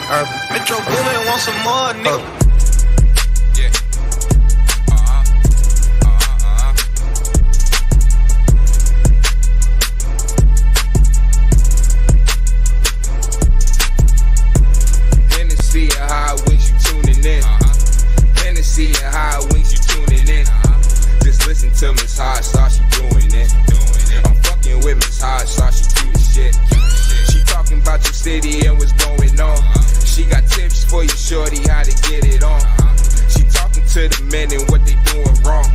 Metro Boomin want some more, nigga. Yeah. Hennessy and Hotwings, you tuning in. Hennessy and Hotwings, you tuning in. Just listen to Miss Hot Sauce, she doing it. I'm fucking with Miss Hot Sauce, she cute as shit. She talking about your city and what's going on. She got tips for you, shorty, how to get it on. She talking to the men and what they doing wrong.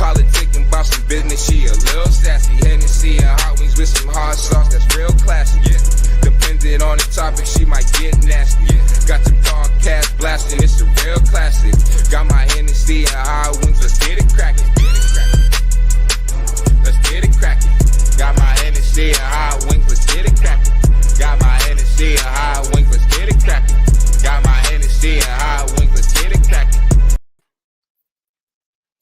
Politicking about some business, she a little sassy. Hennessy and Hotwings with some hot sauce, that's real classy. Depending on the topic, she might get nasty. Got the podcast blasting, it's a real classic. Got my Hennessy and Hotwings, let's get it cracking. Let's get it cracking. Got my Hennessy and Hotwings, let's get it cracking. Got my Hennessy and Hotwings, let's get it cracking. Got my Hennessy and Hotwings, let's get it cracking.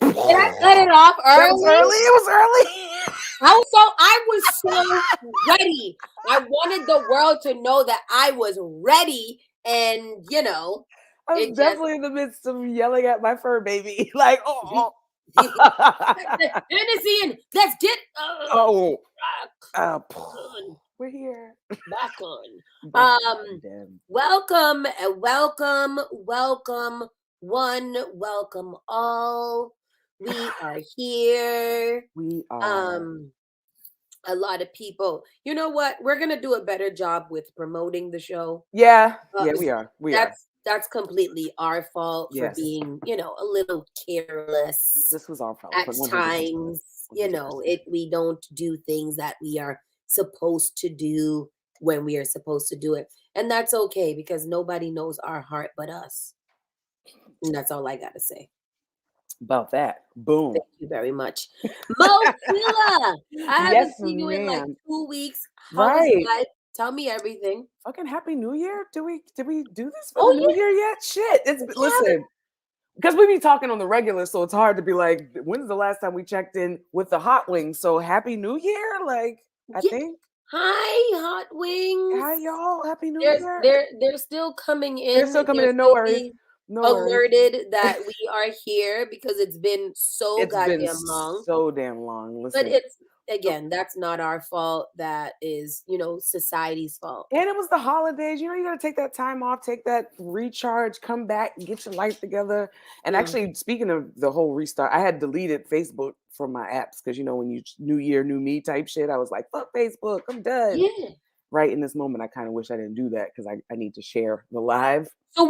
Did I cut it off early? It was early. I was so ready. I wanted the world to know that I was ready, and I was definitely in the midst of yelling at my fur baby, like, oh. Hennessy and let's get we're here. back on. Welcome, welcome all. We are here. We are. A lot of people. You know what? We're gonna do a better job with promoting the show. Yeah, we are. That's completely our fault for being, a little careless. This was our fault at times. We don't do things that we are supposed to do when we are supposed to do it, and that's okay because nobody knows our heart but us. And that's all I gotta say about that. Boom. Thank you very much, Mo Killa. I haven't seen you in like 2 weeks. How was life? Tell me everything. Fucking Happy New Year. Did we do this for the New Year yet? Shit. Listen, because we be talking on the regular, so it's hard to be like, when's the last time we checked in with the Hotwings? So Happy New Year, I think. Hi, Hotwings. Hi, y'all. Happy New Year. They're still coming in. They're still coming in. No worries. Alerted that we are here because it's been goddamn long. So damn long. Listen. But it's that's not our fault. That is, society's fault. And it was the holidays. You got to take that time off, take that recharge, come back, and get your life together. And actually, speaking of the whole restart, I had deleted Facebook from my apps because when you New Year, new me type shit, I was like, fuck Facebook, I'm done. Yeah. Right in this moment, I kind of wish I didn't do that because I need to share the live. So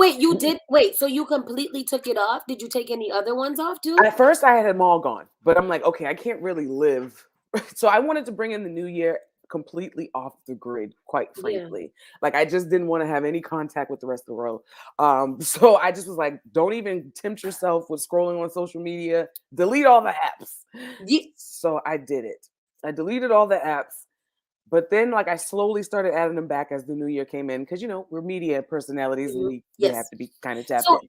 so you completely took it off? Did you take any other ones off too? At first I had them all gone, but I'm like, okay, I can't really live. So I wanted to bring in the new year completely off the grid, quite frankly. Like I just didn't want to have any contact with the rest of the world. So I just was like, don't even tempt yourself with scrolling on social media, delete all the apps. So I did it. I deleted all the apps. But then, I slowly started adding them back as the new year came in because, we're media personalities and we have to be kind of tapped in.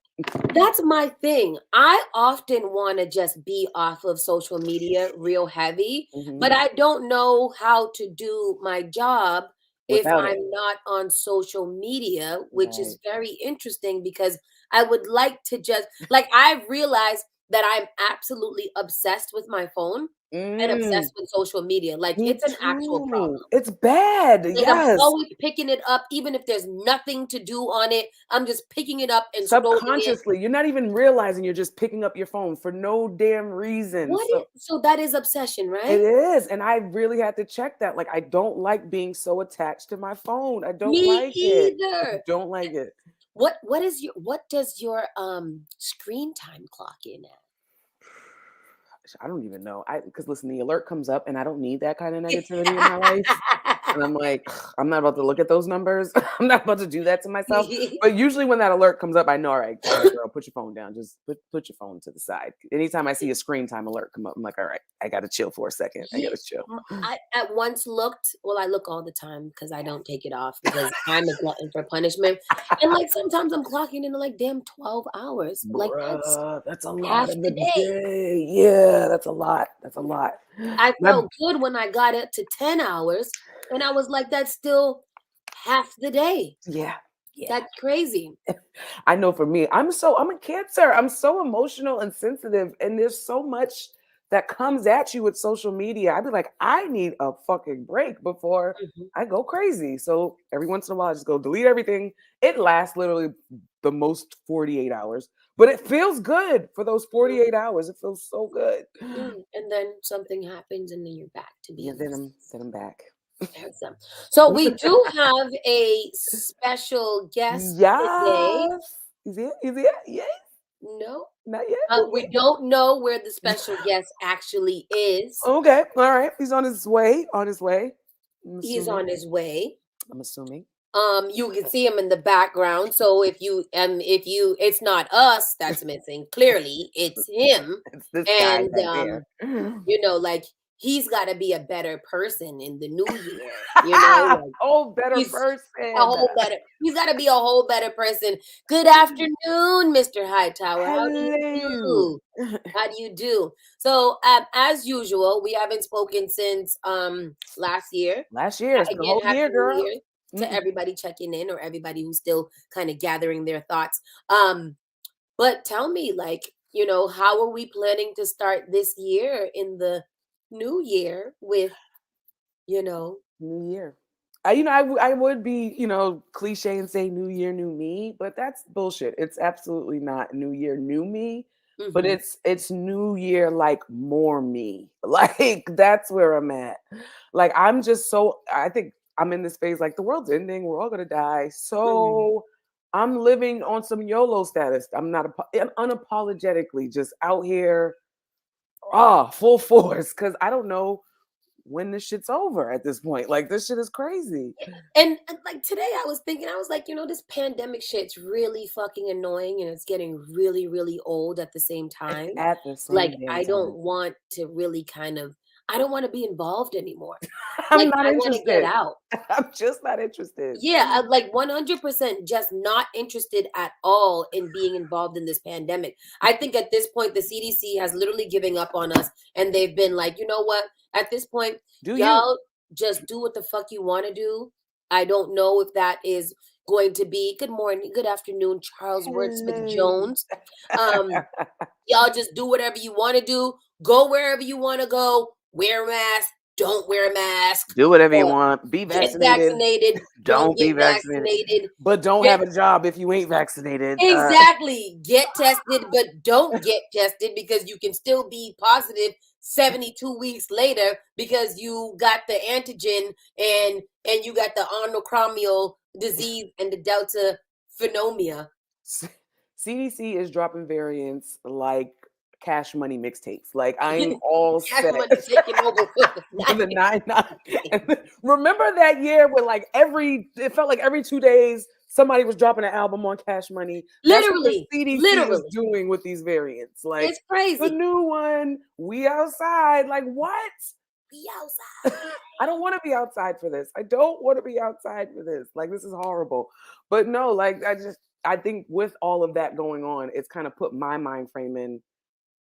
That's my thing. I often want to just be off of social media real heavy, but I don't know how to do my job if I'm not on social media, which is very interesting because I would like to just, I've realized that I'm absolutely obsessed with my phone. And obsessed with social media. It's an actual problem. It's bad. I'm always picking it up, even if there's nothing to do on it. I'm just picking it up and subconsciously. You're not even realizing you're just picking up your phone for no damn reason. So that is obsession, right? It is. And I really had to check that. I don't like being so attached to my phone. I don't like it. I don't like it. What does your screen time clock in at? I don't even know. Because listen, the alert comes up and I don't need that kind of negativity in my life. And I'm like, I'm not about to look at those numbers. I'm not about to do that to myself. But usually when that alert comes up, I know, all right, girl, put your phone down. Just put your phone to the side. Anytime I see a screen time alert come up, I'm like, all right, I got to chill for a second. I got to chill. I at once looked, I look all the time because I don't take it off because I'm a glutton for punishment. And sometimes I'm clocking in damn 12 hours. That's a lot of the day. Yeah, that's a lot. I felt good when I got it to 10 hours. And I was like, that's still half the day. Yeah. That's crazy. I know for me, I'm a Cancer. I'm so emotional and sensitive, and there's so much that comes at you with social media. I'd be like, I need a fucking break before I go crazy. So every once in a while, I just go delete everything. It lasts literally the most 48 hours, but it feels good for those 48 hours. It feels so good. And then something happens, and then you're back to being. Yeah, then I'm back. Awesome. So we do have a special guest today. Yes. Is it? Is it? Yes. No, Not yet. we don't know where the special guest actually is. Okay. All right. He's on his way. On his way. He's on his way. I'm assuming. You can see him in the background. So if you it's not us that's missing. Clearly, it's him. It's this guy And right there. like he's got to be a better person in the new year. Like, better he's person. a whole better. He's got to be a whole better person. Good afternoon, Mr. Hightower. How do you do? How do you do? So, as usual, we haven't spoken since last year. Last year, it's the whole year, girl. New Year to everybody checking in, or everybody who's still kind of gathering their thoughts. But tell me, like, how are we planning to start this year in the new year with, New year. I would be, cliche and say new year, new me, but that's bullshit. It's absolutely not new year, new me, but it's new year, like more me. Like that's where I'm at. Like I think I'm in this phase, like the world's ending. We're all going to die. So I'm living on some YOLO status. I'm not unapologetically just out here, full force. Cause I don't know when this shit's over at this point. Like this shit is crazy. And like today I was thinking, I was like, this pandemic shit's really fucking annoying, and it's getting really, really old at the same time. At the same I time. don't want to really I don't want to be involved anymore. I'm not I want to get interested. out. I'm just not interested. Yeah, I'm like 100% just not interested at all in being involved in this pandemic. I think at this point, the CDC has literally given up on us, and they've been like, you know what? At this point, y'all just do what the fuck you want to do. I don't know if that is going to be good morning, good afternoon, Charles Wordsmith Jones. Y'all just do whatever you want to do. Go wherever you want to go. Wear a mask. Don't wear a mask. Do whatever you want. Be vaccinated. vaccinated. Get vaccinated. Don't be vaccinated. But don't have a job if you ain't vaccinated. Exactly. Get tested, but don't get tested, because you can still be positive 72 weeks later because you got the antigen and you got the onochromial disease and the Delta phenomena. CDC is dropping variants like Cash Money mixtapes. Like I'm all Cash set. Money taking over for the 9-9. Remember that year where it felt like every 2 days somebody was dropping an album on Cash Money. Literally. That's what the CDC is doing with these variants. Like it's crazy. The new one, we outside. Like what? We outside. I don't want to be outside for this. I don't want to be outside for this. Like this is horrible. But no, like I think with all of that going on, it's kind of put my mind frame in.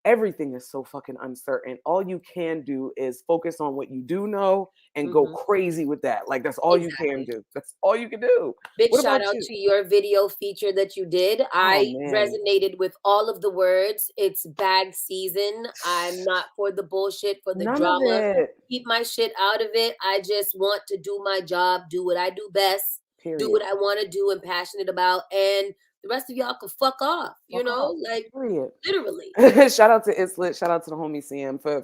Everything is so fucking uncertain. All you can do is focus on what you do know and go crazy with that. Like that's all you can do. That's all you can do. Big shout out to your video feature that you did. I resonated with all of the words. It's bag season. I'm not for the bullshit, for the drama. Keep my shit out of it. I just want to do my job, do what I do best, do what I want to do and passionate about, and the rest of y'all can fuck off, literally. Shout out to Islet. Shout out to the homie Sam for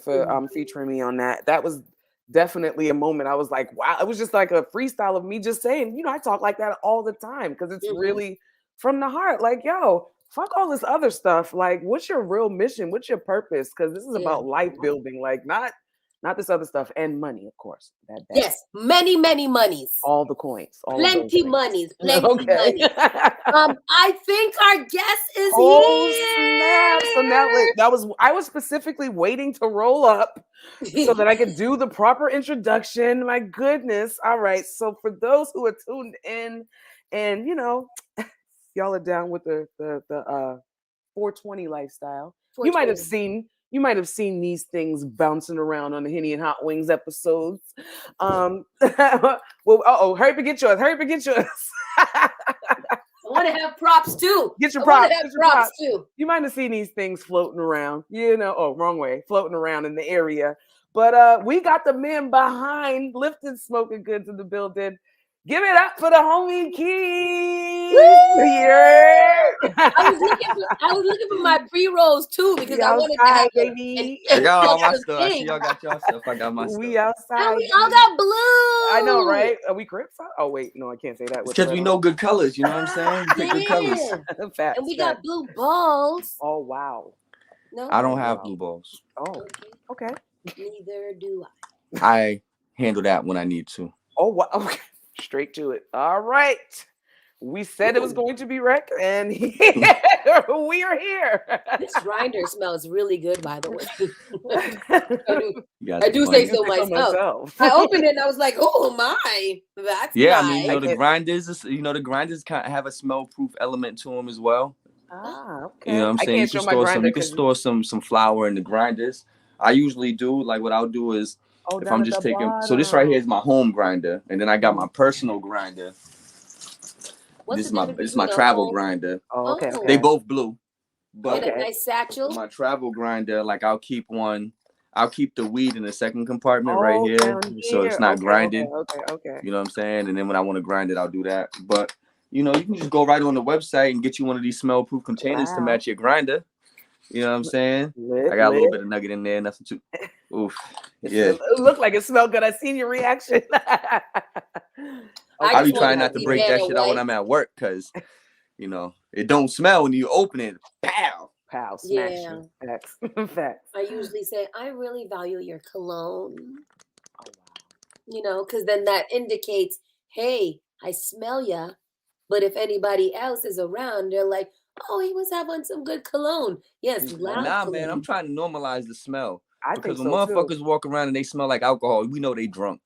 featuring me on that. That was definitely a moment. I was like, wow. It was just like a freestyle of me just saying, I talk like that all the time because it's really from the heart. Like, yo, fuck all this other stuff. Like, what's your real mission? What's your purpose? Because this is about life building, like not this other stuff, and money, of course. Yes, many monies. All the coins. Plenty monies. Plenty money. I think our guest is here. Snap. So now I was specifically waiting to roll up so that I could do the proper introduction. My goodness. All right. So for those who are tuned in and y'all are down with the 420 lifestyle, 420. You might have seen these things bouncing around on the Henny and Hotwings episodes. Well, hurry up and get yours. Hurry up and get yours. want to have props too. Get your I want props. to have props too. You might have seen these things floating around, wrong way, floating around in the area. But we got the men behind Lifted Smoking Goods in the building. Give it up for the homie Keys. Yeah. I was looking for my pre-rolls too because I wanted to have baby. I got all my stuff. I see y'all got your stuff. I got my stuff. We outside. And we all got blue. I know, right? Are we Crips? Oh wait, no, I can't say that. Because we know good colors. You know what I'm saying? We pick good colors. Facts, and we got blue balls. Oh wow. No, I don't have blue balls. Oh, okay. Neither do I. I handle that when I need to. Oh wow. Okay. Straight to it. All right. We said it was going to be wrecked, and we are here. This grinder smells really good, by the way. I do say so myself. I opened it and I was like, "Oh my, that's yeah." nice. I mean, the grinders kind of have a smell-proof element to them as well. Ah, okay. You know what I'm saying? You can store some flour in the grinders. I usually do. Like what I'll do is if I'm just taking. So this right here is my home grinder, and then I got my personal grinder. This is my travel grinder. Oh, okay. They both blue. But a nice satchel. My travel grinder, like I'll keep the weed in the second compartment right here. So it's not grinded. Okay. You know what I'm saying? And then when I want to grind it, I'll do that. But you can just go right on the website and get you one of these smell-proof containers to match your grinder. You know what I'm saying? I got a little bit of nugget in there, nothing too. Oof. Yeah. It looked like it smelled good. I seen your reaction. I be trying not to break that shit out when I'm at work because, it don't smell when you open it. Pow. Pow. Smash. Yeah. Facts. I usually say, I really value your cologne. Oh, wow. Because then that indicates, hey, I smell ya. But if anybody else is around, they're like, oh, he must have on some good cologne. Yes, loud cologne. Man, I'm trying to normalize the smell. Because when motherfuckers walk around and they smell like alcohol, we know they drunk.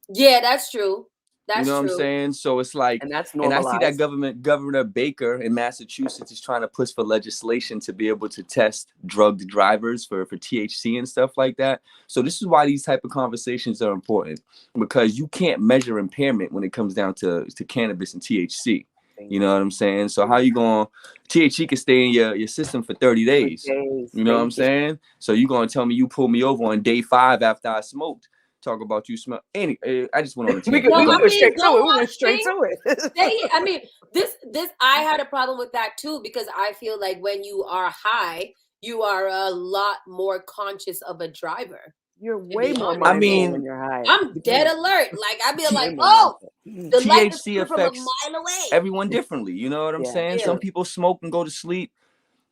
Yeah, that's true. You know what I'm saying? So it's like, and that's normalized. And I see that Governor Baker in Massachusetts is trying to push for legislation to be able to test drugged drivers for THC and stuff like that. So this is why these type of conversations are important, because you can't measure impairment when it comes down to cannabis and THC. You know what I'm saying? So how you going? THC can stay in your system for 30 days. You know what I'm saying? So you gonna tell me you pulled me over on day 5 after I smoked? Talk about you smell. I just went on the we went straight to it. I mean, this I had a problem with that too, because I feel like when you are high, you are a lot more conscious of a driver. You're way more mindful when you're high. I'm dead alert. Like I'd be like, oh, the THC affects from a mile away. Everyone differently. You know what I'm saying? Yeah. Some people smoke and go to sleep.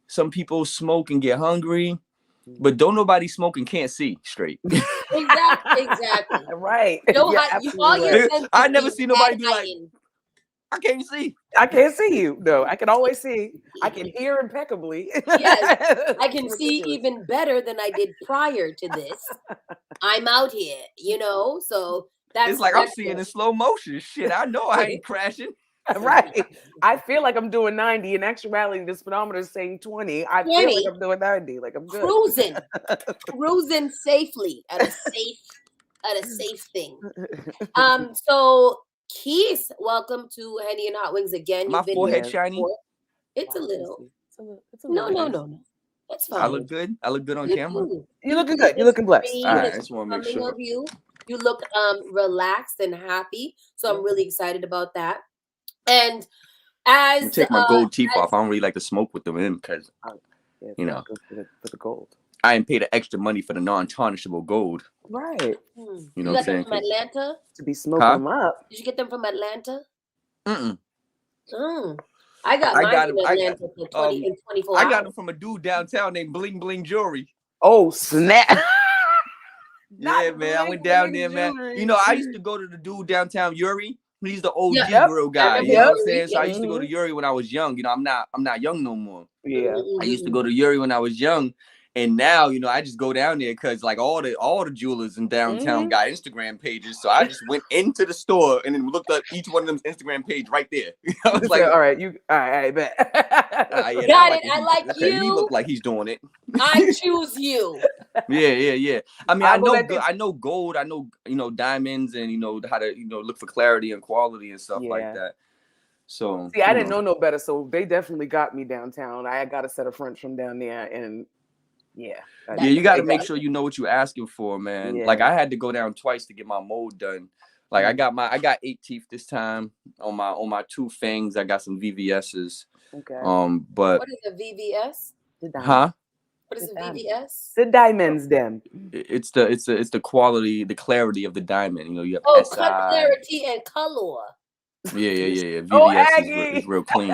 Some people smoke and get hungry. But don't nobody smoke and can't see straight. Exactly. Right. I never see nobody be like, I can't see. I can't see you. No, I can always see. I can hear impeccably. Yes, I can see even better than I did prior to this. I'm out here, so it's like I'm seeing in slow motion. Shit, I know I ain't crashing. Right. I feel like I'm doing 90. In actuality, the speedometer is saying 20. I feel like I'm doing 90. Like I'm good. Cruising safely at a safe thing. So Keith, welcome to Henny and Hotwings again. My forehead shiny. It's a little. No. That's fine. I look good. I look good on camera. You're looking good. You're looking blessed. All right, I just want to make sure. You look relaxed and happy. So I'm really excited about that. And as take my gold teeth off, I don't really like to smoke with them in because for the gold. I didn't pay the extra money for the non-tarnishable gold. Right. You know what I'm saying? From Atlanta? To be smoking them up. Did you get them from Atlanta? I got mine from Atlanta for 24 hours. I got them from a dude downtown named Bling Bling Jewelry. Oh, snap. Yeah, man. I went down there, man. I used to go to the dude downtown, Yuri. He's the OG grill guy. You know what I'm saying? So I used to go to Yuri when I was young. I'm not young no more. Yeah. I used to go to Yuri when I was young. And now, I just go down there because like all the jewelers in downtown got Instagram pages. So I just went into the store and then looked up each one of them's Instagram page right there. I was like, all right, I bet. Got it. I like you. He looked like he's doing it. I choose you. Yeah. I mean, I know gold. I know, diamonds and, how to, look for clarity and quality and stuff like that. So see, I didn't know no better, so they definitely got me downtown. I got a set of French from down there, and yeah, you got to make sure you know what you're asking for, man. Yeah. Like I had to go down twice to get my mold done. Like I got 8 teeth this time on my 2 fangs. I got some VVS's. Okay. But what is a VVS? Huh? What is a VVS? The diamonds, them. It's the quality, the clarity of the diamond. You know, you have SI. Clarity and color. Yeah. Oh, VVS is real clean.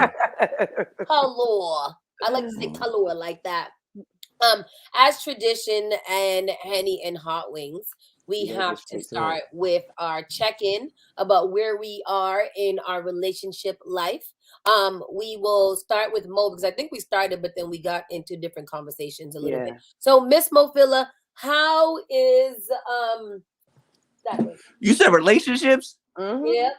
Color. I like to say color like that. As tradition and Henny and Hotwings, we have to start with our check-in about where we are in our relationship life. We will start with Mo because I think we started, but then we got into different conversations a little bit. So, Miss Mofilla, how is that way? You said relationships? Mm-hmm. Yeah.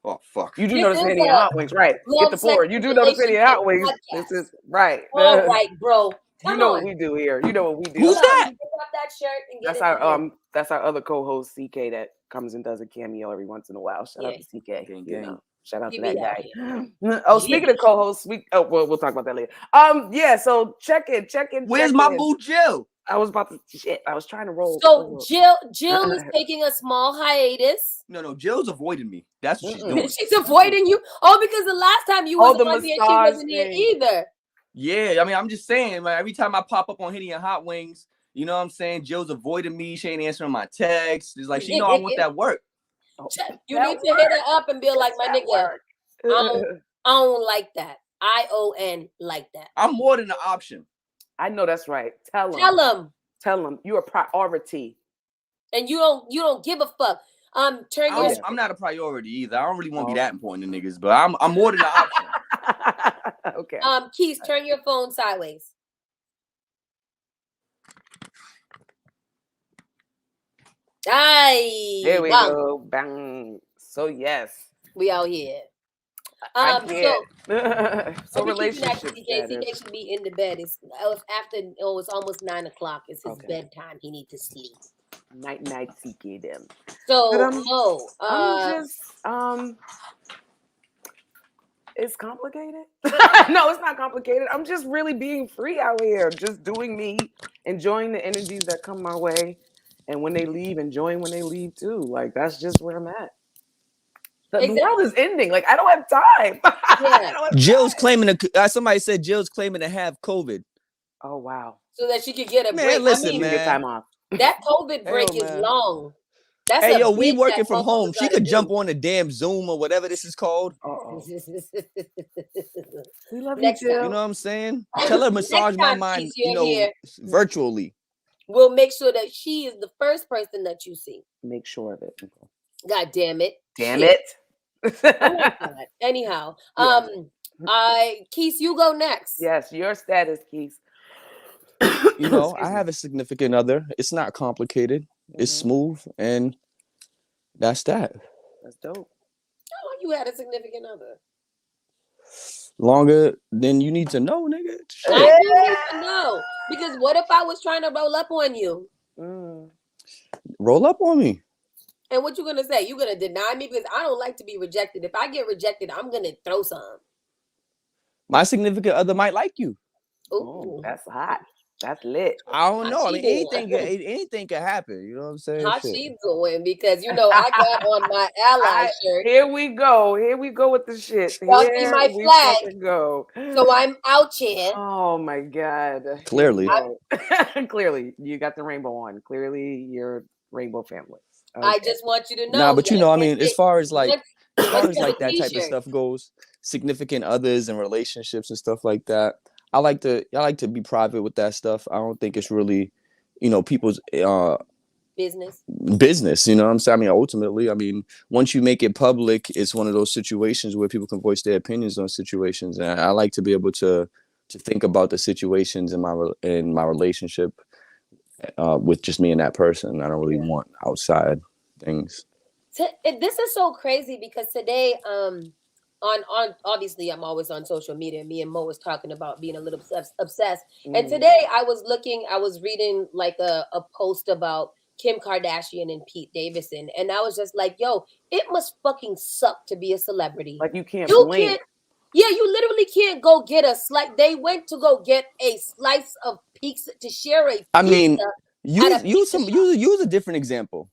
Oh fuck! You do know the Henny and Hotwings, right? Get the forward. You do know the Henny and Hotwings. This is right. All right, bro. You know what we do here. You know what we do. Who's that? Pick up that shirt and get that's our other co-host CK that comes and does a cameo every once in a while. Shout out to CK. You know, shout out to that guy. Oh, speaking of co-hosts, we'll talk about that later. Yeah. So check in. Where's my boo Jill? I was about to shit. I was trying to roll. So Jill is taking a small hiatus. No, Jill's avoiding me. That's what she's doing. She's avoiding you. Oh, because the last time you wasn't on here, she wasn't here either. Yeah, I mean, I'm just saying, man, every time I pop up on Henny and Hotwings, you know what I'm saying? Jill's avoiding me. She ain't answering my texts. It's like, she know I want that work. You need to hit her up and be like, my nigga, I don't like that. ION like that. I'm more than an option. I know that's right. Tell him you're a priority. And you don't give a fuck. I'm not a priority either. I don't really want to be that important to niggas, but I'm more than an option. Okay. Keith, turn your phone sideways. Aye. There we go. Bang. So yes. We out here. So relationship. CK should be in the bed. It's almost 9 o'clock. It's his bedtime. He needs to sleep. Night, CK them. So it's complicated. No, it's not complicated. I'm just really being free out here, just doing me, enjoying the energies that come my way, and when they leave, enjoying when they leave too. Like that's just where I'm at. The world is ending. Like I don't have time. Yeah. Jill's claiming somebody said Jill's claiming to have COVID. Oh wow. So that she could get a break. Listen, man. Get time off. That COVID break is long. That's we working from home. She could jump on a damn Zoom or whatever this is called. We love you, Jill. You know what I'm saying? Tell her massage my mind, virtually. We'll make sure that she is the first person that you see. Make sure of it. God damn it. Damn it. Oh anyhow, Keith, you go next. Yes, your status, Keith. You know, I have a significant other. It's not complicated. It's smooth, and that's that. That's dope. How long you had a significant other? Longer than you need to know, nigga. I do need to know. Because what if I was trying to roll up on you? Roll up on me. And what you gonna say? You gonna deny me? Because I don't like to be rejected. If I get rejected, I'm gonna throw some. My significant other might like you. Ooh, that's hot. That's lit. I don't know. I mean, anything can happen. You know what I'm saying? How she doing? Because I got on my ally shirt. Here we go with the shit. Y'all see my flag? Go. So I'm out here. Oh my God. Clearly. Clearly, you got the rainbow on. Clearly, you're rainbow family. Okay. I just want you to know. Nah, but I mean, as far as that type of stuff goes, significant others and relationships and stuff like that. I like to be private with that stuff. I don't think it's really, people's business. You know what I'm saying? I mean, ultimately, once you make it public, it's one of those situations where people can voice their opinions on situations. And I like to be able to think about the situations in my relationship with just me and that person. I don't really want outside things. This is so crazy because today, on obviously I'm always on social media. Me and Mo was talking about being a little obsessed. And today I was reading like a post about Kim Kardashian and Pete Davidson, and I was just like, yo, it must fucking suck to be a celebrity. Like you can't You blink. can't. Yeah, you literally can't go get a slice. They went to go get a slice of pizza to share a pizza. I mean, at a use pizza shop. a different example.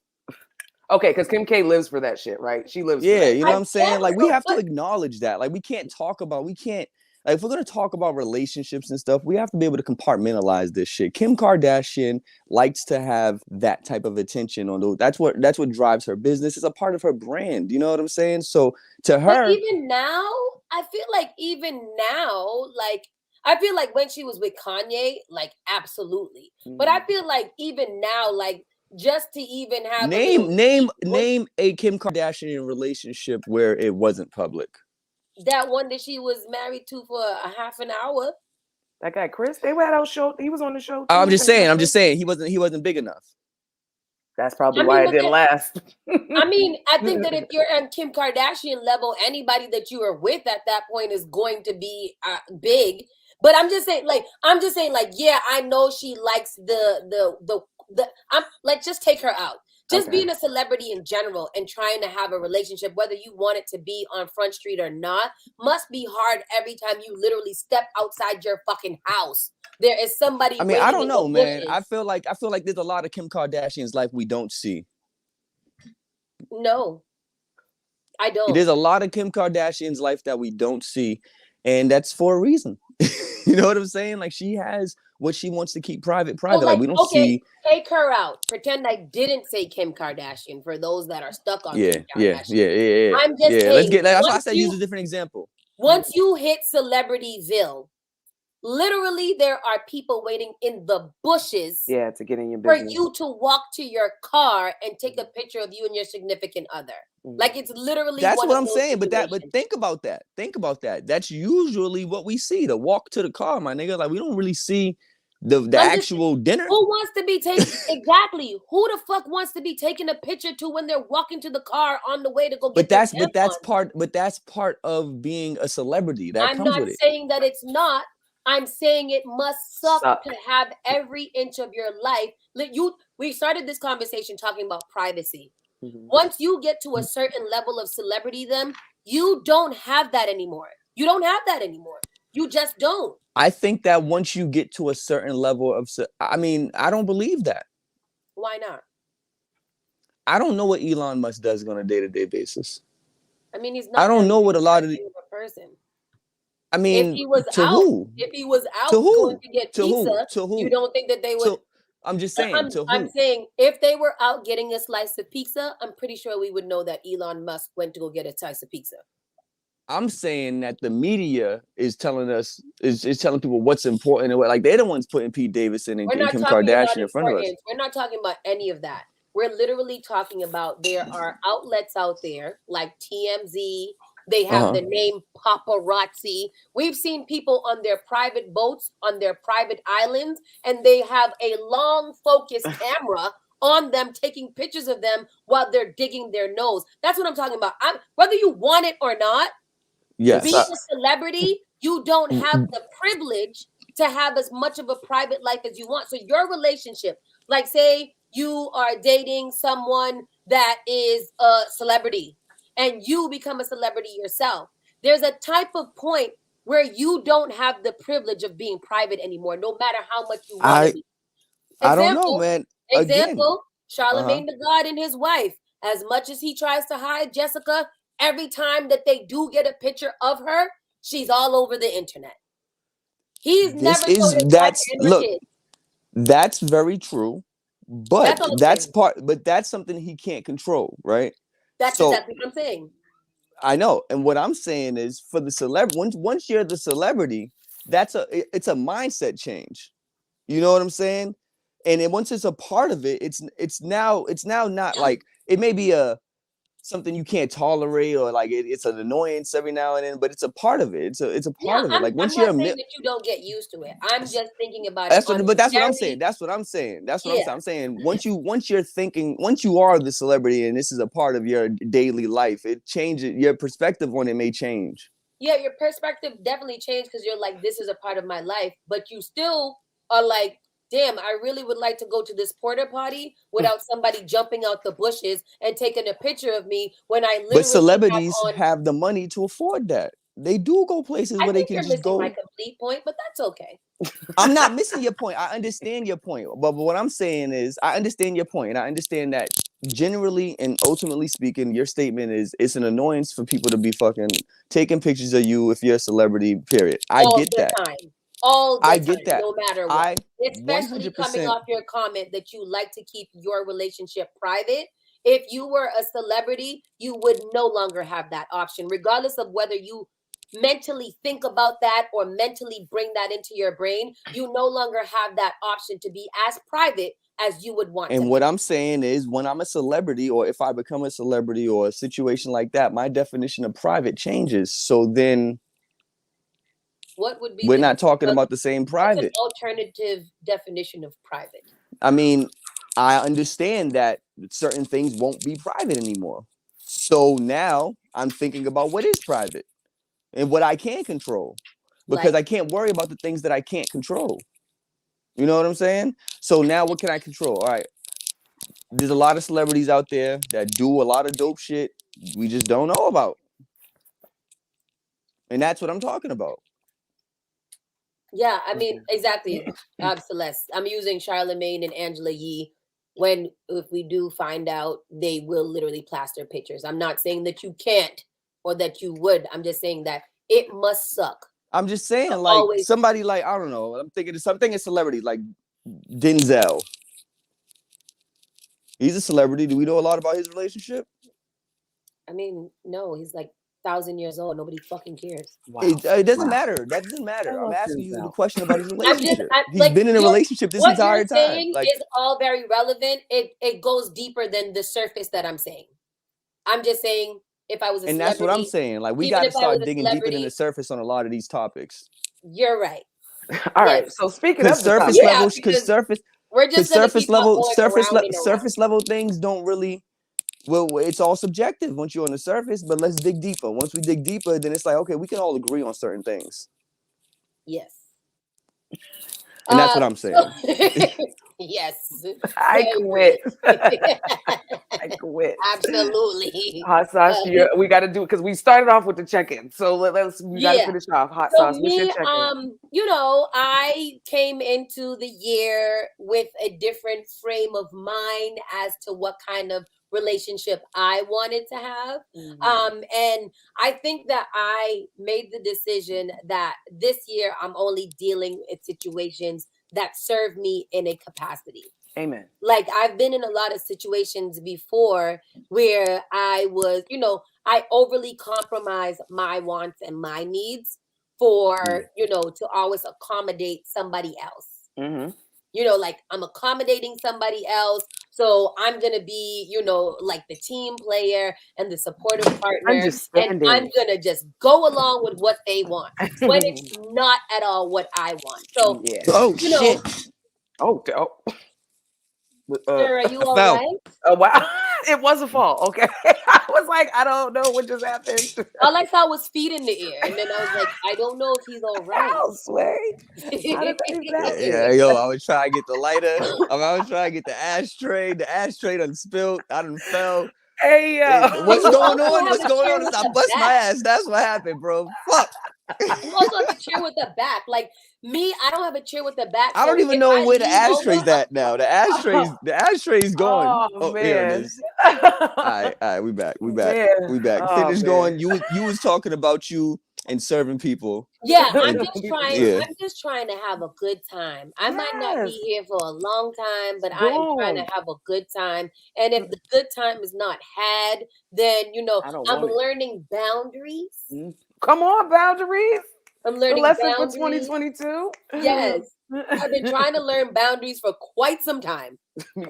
Okay, because Kim K lives for that shit, right? She lives. Yeah, for that. you know what I'm saying? Like we have to but- acknowledge that. Like we can't like if we're gonna talk about relationships and stuff, we have to be able to compartmentalize this shit. Kim Kardashian likes to have that type of attention on those. That's what drives her business. It's a part of her brand. You know what I'm saying? So to her, But even now, I feel like I feel like when she was with Kanye, like absolutely. But I feel like even now, like just to even have name a Kim Kardashian relationship where it wasn't public. that one that she was married to for a half an hour. That guy Chris, they had our show. He was on the show. Too, I'm just saying he wasn't big enough. That's probably why it didn't last. I mean, I think that if you're on Kim Kardashian level, anybody that you are with at that point is going to be big. But I'm just saying, yeah, I know she likes just take her out. Just being a celebrity in general and trying to have a relationship, whether you want it to be on Front Street or not, must be hard every time you literally step outside your fucking house. There is somebody. I mean, I don't know, man. I feel like there's a lot of Kim Kardashian's life we don't see. No, I don't. There's a lot of Kim Kardashian's life that we don't see, and that's for a reason. You know what I'm saying? Like she has what she wants to keep private. Like we don't see. Take her out. Pretend I didn't say Kim Kardashian for those that are stuck on. Yeah. I'm just saying. That's why I said use a different example. Once you hit Celebrityville, literally there are people waiting in the bushes. Yeah, to get in your business. For you to walk to your car and take a picture of you and your significant other. Like it's literally. That's what I'm saying. But think about that. Think about that. That's usually what we see. The walk to the car, my nigga. Like we don't really see the actual dinner. Who wants to be taken? Exactly. Who the fuck wants to be taking a picture to when they're walking to the car on the way to go get? But that's part of being a celebrity. I'm not saying that it's not. I'm saying it must suck to have every inch of your life. We started this conversation talking about privacy. Once you get to a certain level of celebrity, then you don't have that anymore. You don't have that anymore. You just don't. I think that once you get to a certain level of, I mean, I don't believe that. Why not? I don't know what Elon Musk does on a day-to-day basis. I mean, he's not. I don't know what a lot of the person. I mean, if he was out going to get pizza, you don't think that they would? I'm just saying. I'm saying if they were out getting a slice of pizza, I'm pretty sure we would know that Elon Musk went to go get a slice of pizza. I'm saying that the media is telling us is telling people what's important and what, like they're the ones putting Pete Davidson and Kim Kardashian in front of us. We're not talking about any of that. We're literally talking about there are outlets out there like TMZ. They have the name paparazzi. We've seen people on their private boats, on their private islands, and they have a long focused camera on them, taking pictures of them while they're digging their nose. That's what I'm talking about. Whether you want it or not, being a celebrity, you don't have the privilege to have as much of a private life as you want. So your relationship, like say you are dating someone that is a celebrity, and you become a celebrity yourself, there's a type of point where you don't have the privilege of being private anymore, no matter how much you want to be. I don't know, man. Example, Charlemagne the God and his wife. As much as he tries to hide Jessica, every time that they do get a picture of her, she's all over the internet. He's never showed his wife and her kids. That's very true. But that's something he can't control, right? That's exactly what I'm saying. I know. And what I'm saying is for the once you're the celebrity, it's a mindset change. You know what I'm saying? And then once it's a part of it, it's now not like it may be something you can't tolerate or like it's an annoyance every now and then, but it's a part of it. It's a part of it. Like once you're saying that you don't get used to it. I'm just thinking about it. But that's what I'm saying. That's what I'm saying. I'm saying. Once you are the celebrity and this is a part of your daily life, it changes your perspective on it may change. Yeah, your perspective definitely changed because you're like, this is a part of my life, but you still are like, damn, I really would like to go to this porta potty without somebody jumping out the bushes and taking a picture of me when I literally But celebrities have on. have the money to afford that. They do go places I where they think can you're just missing my go. complete point, but that's okay. I'm not missing your point. I understand your point. But what I'm saying is, I understand your point. And I understand that generally and ultimately speaking, your statement is it's an annoyance for people to be fucking taking pictures of you if you're a celebrity, period. I All get the that. time. All the I time, get that. no matter what. I Especially coming 100%. off your comment that you like to keep your relationship private. If you were a celebrity, you would no longer have that option, regardless of whether you mentally think about that or mentally bring that into your brain. You no longer have that option to be as private as you would want to And be. what I'm saying is, when I'm a celebrity, or if I become a celebrity, or a situation like that, my definition of private changes. So then What would be we're not talking about the same what's an private. alternative definition of private? I mean, I understand that certain things won't be private anymore. So now I'm thinking about what is private and what I can control, because Like, I can't worry about the things that I can't control. You know what I'm saying? So now what can I control? All right. There's a lot of celebrities out there that do a lot of dope shit we just don't know about. And that's what I'm talking about. yeah, I mean, exactly. Celeste, I'm using Charlemagne and Angela Yee. When if we do find out, they will literally plaster pictures. I'm not saying that you can't or that you would. I'm just saying that it must suck. I'm just saying, like, Always. somebody like, I don't know, I'm thinking of something, a celebrity like Denzel. He's a celebrity. Do we know a lot about his relationship? I mean, no, he's like 1,000 years old. Nobody fucking cares. Wow. It doesn't matter. That doesn't matter. I'm asking you the question about his relationship. He's like, been in a relationship this what entire you're time. saying Like, is all very relevant. It goes deeper than the surface that I'm saying. I'm just saying, if I was a and celebrity, that's what I'm saying. Like, we even got to if I was start a digging deeper than the celebrity, surface on a lot of these topics. you're right. All Yes. right. So speaking Because of the surface topic, levels, because surface, we're just gonna surface keep on level, going around and around. surface level things don't really. Well, it's all subjective once you're on the surface, but let's dig deeper. Once we dig deeper, then it's like, okay, we can all agree on certain things. Yes. And that's what I'm saying. Yes. I quit. I quit. Absolutely. Hot sauce, we got to do it because we started off with the check-in. So we got to finish off. Hot So sauce, what's your check-in? I came into the year with a different frame of mind as to what kind of relationship I wanted to have. And I think that I made the decision that this year I'm only dealing with situations that serve me in a capacity. Amen. Like, I've been in a lot of situations before where I was, I overly compromise my wants and my needs for, to always accommodate somebody else. Like, I'm accommodating somebody else. So I'm going to be, like the team player and the supportive partner. And I'm going to just go along with what they want when it's not at all what I want. So, shit. Sir, are you all right? Oh, wow. It was a fall. Okay. I was like, I don't know what just happened. All I saw was feet in the air. And then I was like, I don't know if he's all right. Yeah, yo, I was trying to get the lighter. I was trying to get the ashtray. The ashtray done spilled. I done fell. Hey, what's going on? What's going on? I bust my ass. That's what happened, bro. Fuck. You also have a chair with the back. Like me, I don't have a chair with the back. I don't even know where the ashtray's at now. The ashtray's gone. Oh, man. Here it is. All right, we back. We back. Oh, Finish man. going. You was talking about you and serving people. Yeah, I'm just trying to have a good time. I might not be here for a long time, but I am trying to have a good time. And if the good time is not had, then I'm learning boundaries. Come on, boundaries. I'm learning the lesson boundaries. For 2022. Yes. I've been trying to learn boundaries for quite some time.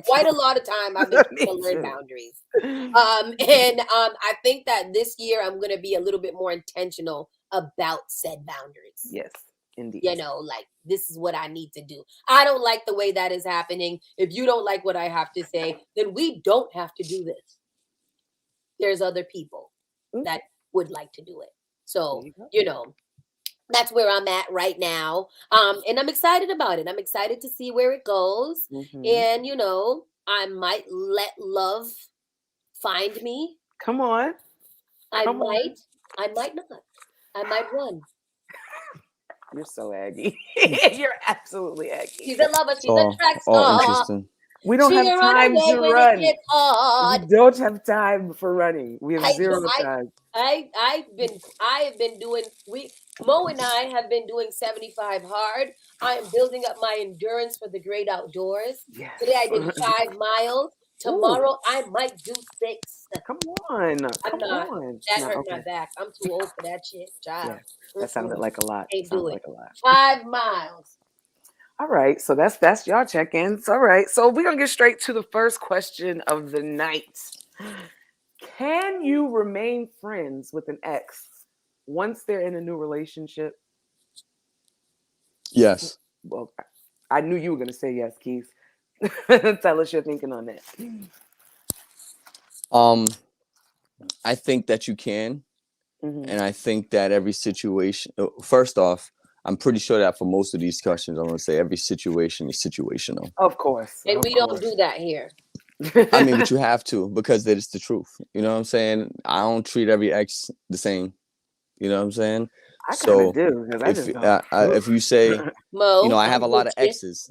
Quite a lot of time I've been trying to learn boundaries. I think that this year I'm going to be a little bit more intentional about said boundaries. Yes, indeed. Like, this is what I need to do. I don't like the way that is happening. If you don't like what I have to say, then we don't have to do this. There's other people that would like to do it. So, that's where I'm at right now. And I'm excited about it. I'm excited to see where it goes. And, you know, I might let love find me. Come on. I might not. I might run. You're so Aggie. You're absolutely Aggie. She's a lover. She's a track star. Interesting. We don't have time to run. We don't have time for running. We have zero time. I have been doing. Mo and I have been doing 75 hard. I am building up my endurance for the great outdoors. Yes. Today I did 5 miles. Tomorrow I might do 6. Come on. That hurt my back. I'm too old for that shit. Yeah, that sounded like a lot. Can't do it. 5 miles. All right, so that's y'all check-ins. All right, so we're gonna get straight to the first question of the night. Can you remain friends with an ex once they're in a new relationship? Yes. Well, I knew you were gonna say yes, Keith. Tell us your thinking on that. I think that you can, and I think that every situation. First off, I'm pretty sure that for most of these questions, I'm going to say every situation is situational. Of course. And we don't do that here. I mean, but you have to, because that is the truth. You know what I'm saying? I don't treat every ex the same. You know what I'm saying? I kind of do. If you say, Mo, you know, I have a lot of exes.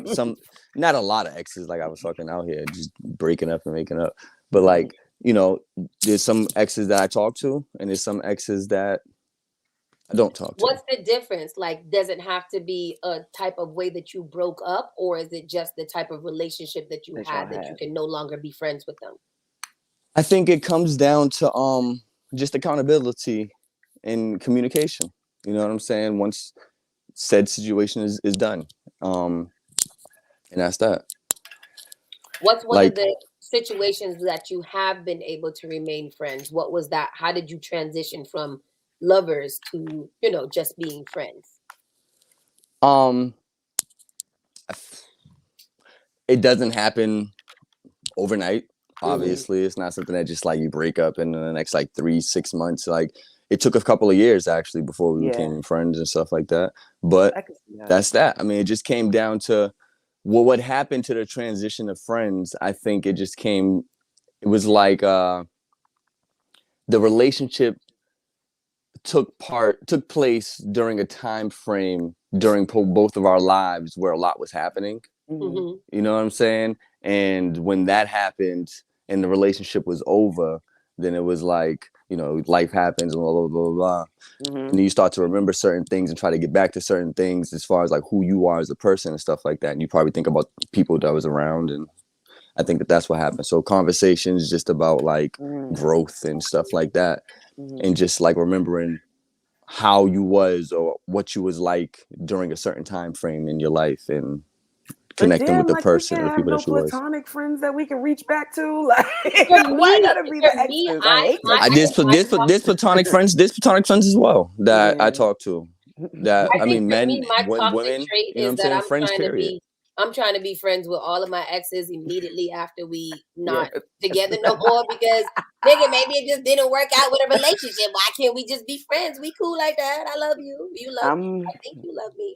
Some not a lot of exes. Like I was fucking out here just breaking up and making up. But like, you know, there's some exes that I talk to, and there's some exes that I don't talk to. What's the difference? Like, does it have to be a type of way that you broke up, or is it just the type of relationship that you had that you can no longer be friends with them? I think it comes down to just accountability and communication. You know what I'm saying? Once said situation is done. And that's that. What's one of the situations that you have been able to remain friends? What was that? How did you transition from lovers to, you know, just being friends? It doesn't happen overnight. Obviously, it's not something that just like you break up in the next like 3-6 months. Like it took a couple of years actually before we became friends and stuff like that. But that's that. I mean, it just came down to what happened to the transition of friends. I think it was like the relationship took place during a time frame during both of our lives where a lot was happening. You know what I'm saying? And when that happened and the relationship was over, then it was like, you know, life happens and blah, blah, blah, blah. And then you start to remember certain things and try to get back to certain things as far as like who you are as a person and stuff like that. And you probably think about people that was around, and I think that's what happened. So conversations just about like growth and stuff like that. And just like remembering how you was or what you was like during a certain time frame in your life, and connecting with the person or people that you was. Platonic friends that we can reach back to. Like, why gotta be the exes? There's platonic friends. There's platonic friends as well that I talk to. That I mean, men, women. You know what I'm saying? Friends, period. I'm trying to be friends with all of my exes immediately after we not together no more, because nigga, maybe it just didn't work out with a relationship. Why can't we just be friends? We cool like that. I love you. You love me. I think you love me.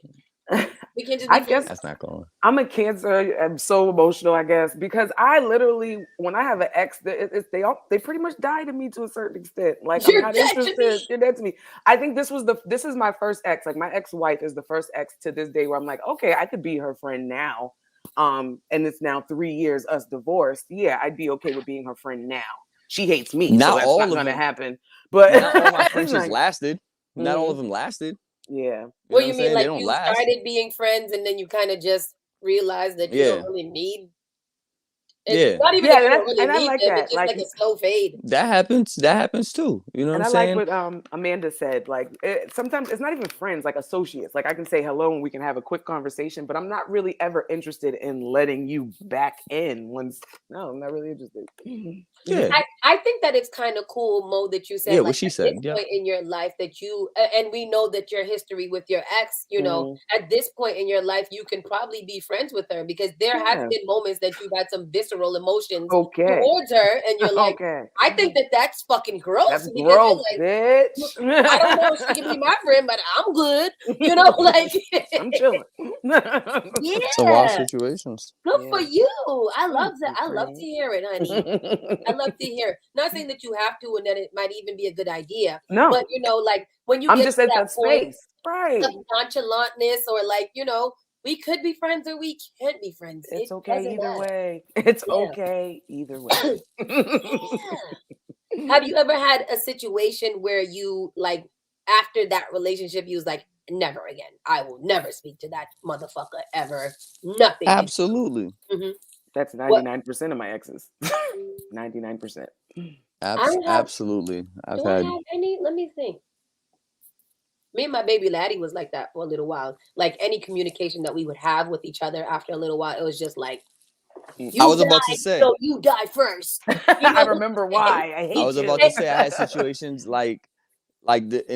We can just be friends. That's not going. I'm a Cancer. I'm so emotional, I guess, because I literally, when I have an ex, they pretty much die to me to a certain extent. Like I'm not interested. You're dead to me. I think this is my first ex. Like my ex-wife is the first ex to this day where I'm like, okay, I could be her friend now. And it's now 3 years us divorced. Yeah, I'd be okay with being her friend now. She hates me, so that's not gonna happen. But not all my friendships lasted. Not all of them lasted. Yeah. Well, you mean like you started being friends and then you kind of just realized that you don't really need. Not even that you don't really need them. It's just like a slow fade. That happens too. You know what I'm saying? And I like what Amanda said. Like sometimes it's not even friends, like associates. Like I can say hello and we can have a quick conversation, but I'm not really ever interested in letting you back in once. No, I'm not really interested. Yeah. I think that it's kind of cool, Mo, that you said what she said. This point in your life that you, and we know that your history with your ex, you know, at this point in your life, you can probably be friends with her, because there has been moments that you've had some visceral visceral emotions Okay. towards her, and you're like, Okay. I think that's fucking gross. That's because gross, like, bitch. I don't know if she can be my friend, but I'm good. You know, like I'm chilling. It's a lot of yeah, situations. good for you. I love that. I love Great. to hear it, honey. I love to hear it. Not saying that you have to and that it might even be a good idea. No. But you know, like when you I'm get just to at that that point space. Right. of nonchalantness or like, you know, we could be friends or we can't be friends. It's It okay doesn't either matter. way. It's Yeah. okay either way. Have you ever had a situation where you like after that relationship you was like, never again. I will never speak to that motherfucker ever. Nothing. Absolutely. Mm-hmm. That's 99% of my exes. 99%. Absolutely. Do I have any? Let me think. Me and my baby laddie was like that for a little while. Like any communication that we would have with each other after a little while, it was just like, I was about to say. so you die first. You know? I remember why. I hate you. I was about to say I had situations in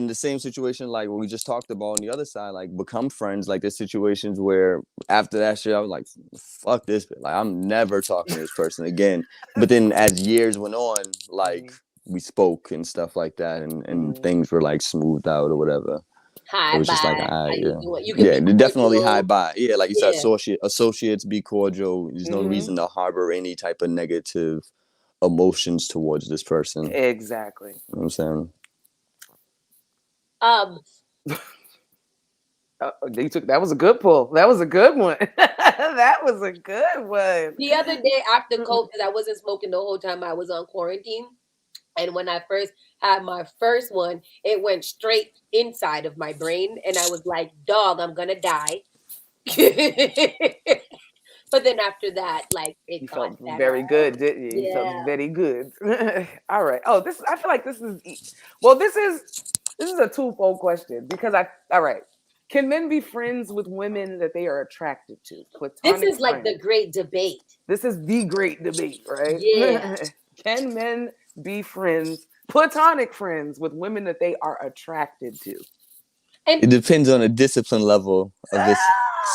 the same situation like what we just talked about on the other side, like become friends. Like there's situations where after that shit I was like, fuck this, like I'm never talking to this person again. But then as years went on, like we spoke and stuff like that, and things were like smoothed out or whatever. Hi, it was bye. just like, How yeah, you doing? You can yeah, be definitely cordial. hi bye. Yeah, like you said, associates be cordial. There's no reason to harbor any type of negative emotions towards this person. Exactly. You know what I'm saying? You took that was a good pull. That was a good one. That was a good one. The other day after COVID, because I wasn't smoking the whole time I was on quarantine. And when I first had my first one, it went straight inside of my brain. And I was like, dog, I'm gonna die. But then after that, like it You got felt better. very good, didn't you? You Yeah. felt very good. All right. Oh, I feel like this is a twofold question because all right. Can men be friends with women that they are attracted to? This is like the great debate. This is the great debate, right? Yeah. Can men be platonic friends with women that they are attracted to? And it depends on the discipline level of this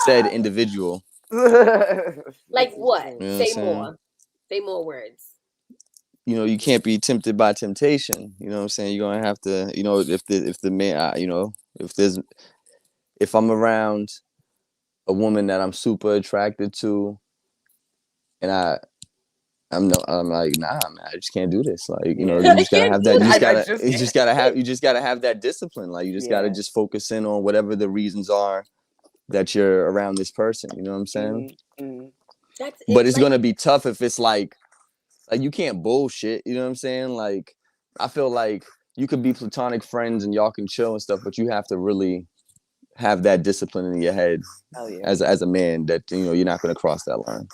said individual. Like what? You know Say more. Say more words. You know, you can't be tempted by temptation. You know what I'm saying? You're gonna have to, you know, if the man, you know, if I'm around a woman that I'm super attracted to, and I'm like, nah, man, I just can't do this. Like, you know, you just gotta have that. You just gotta have that discipline. Like, you just gotta just focus in on whatever the reasons are that you're around this person. You know what I'm saying? But it's gonna be tough if it's like you can't bullshit. You know what I'm saying? Like, I feel like you could be platonic friends and y'all can chill and stuff, but you have to really have that discipline in your head as a man that, you know, you're not going to cross that line.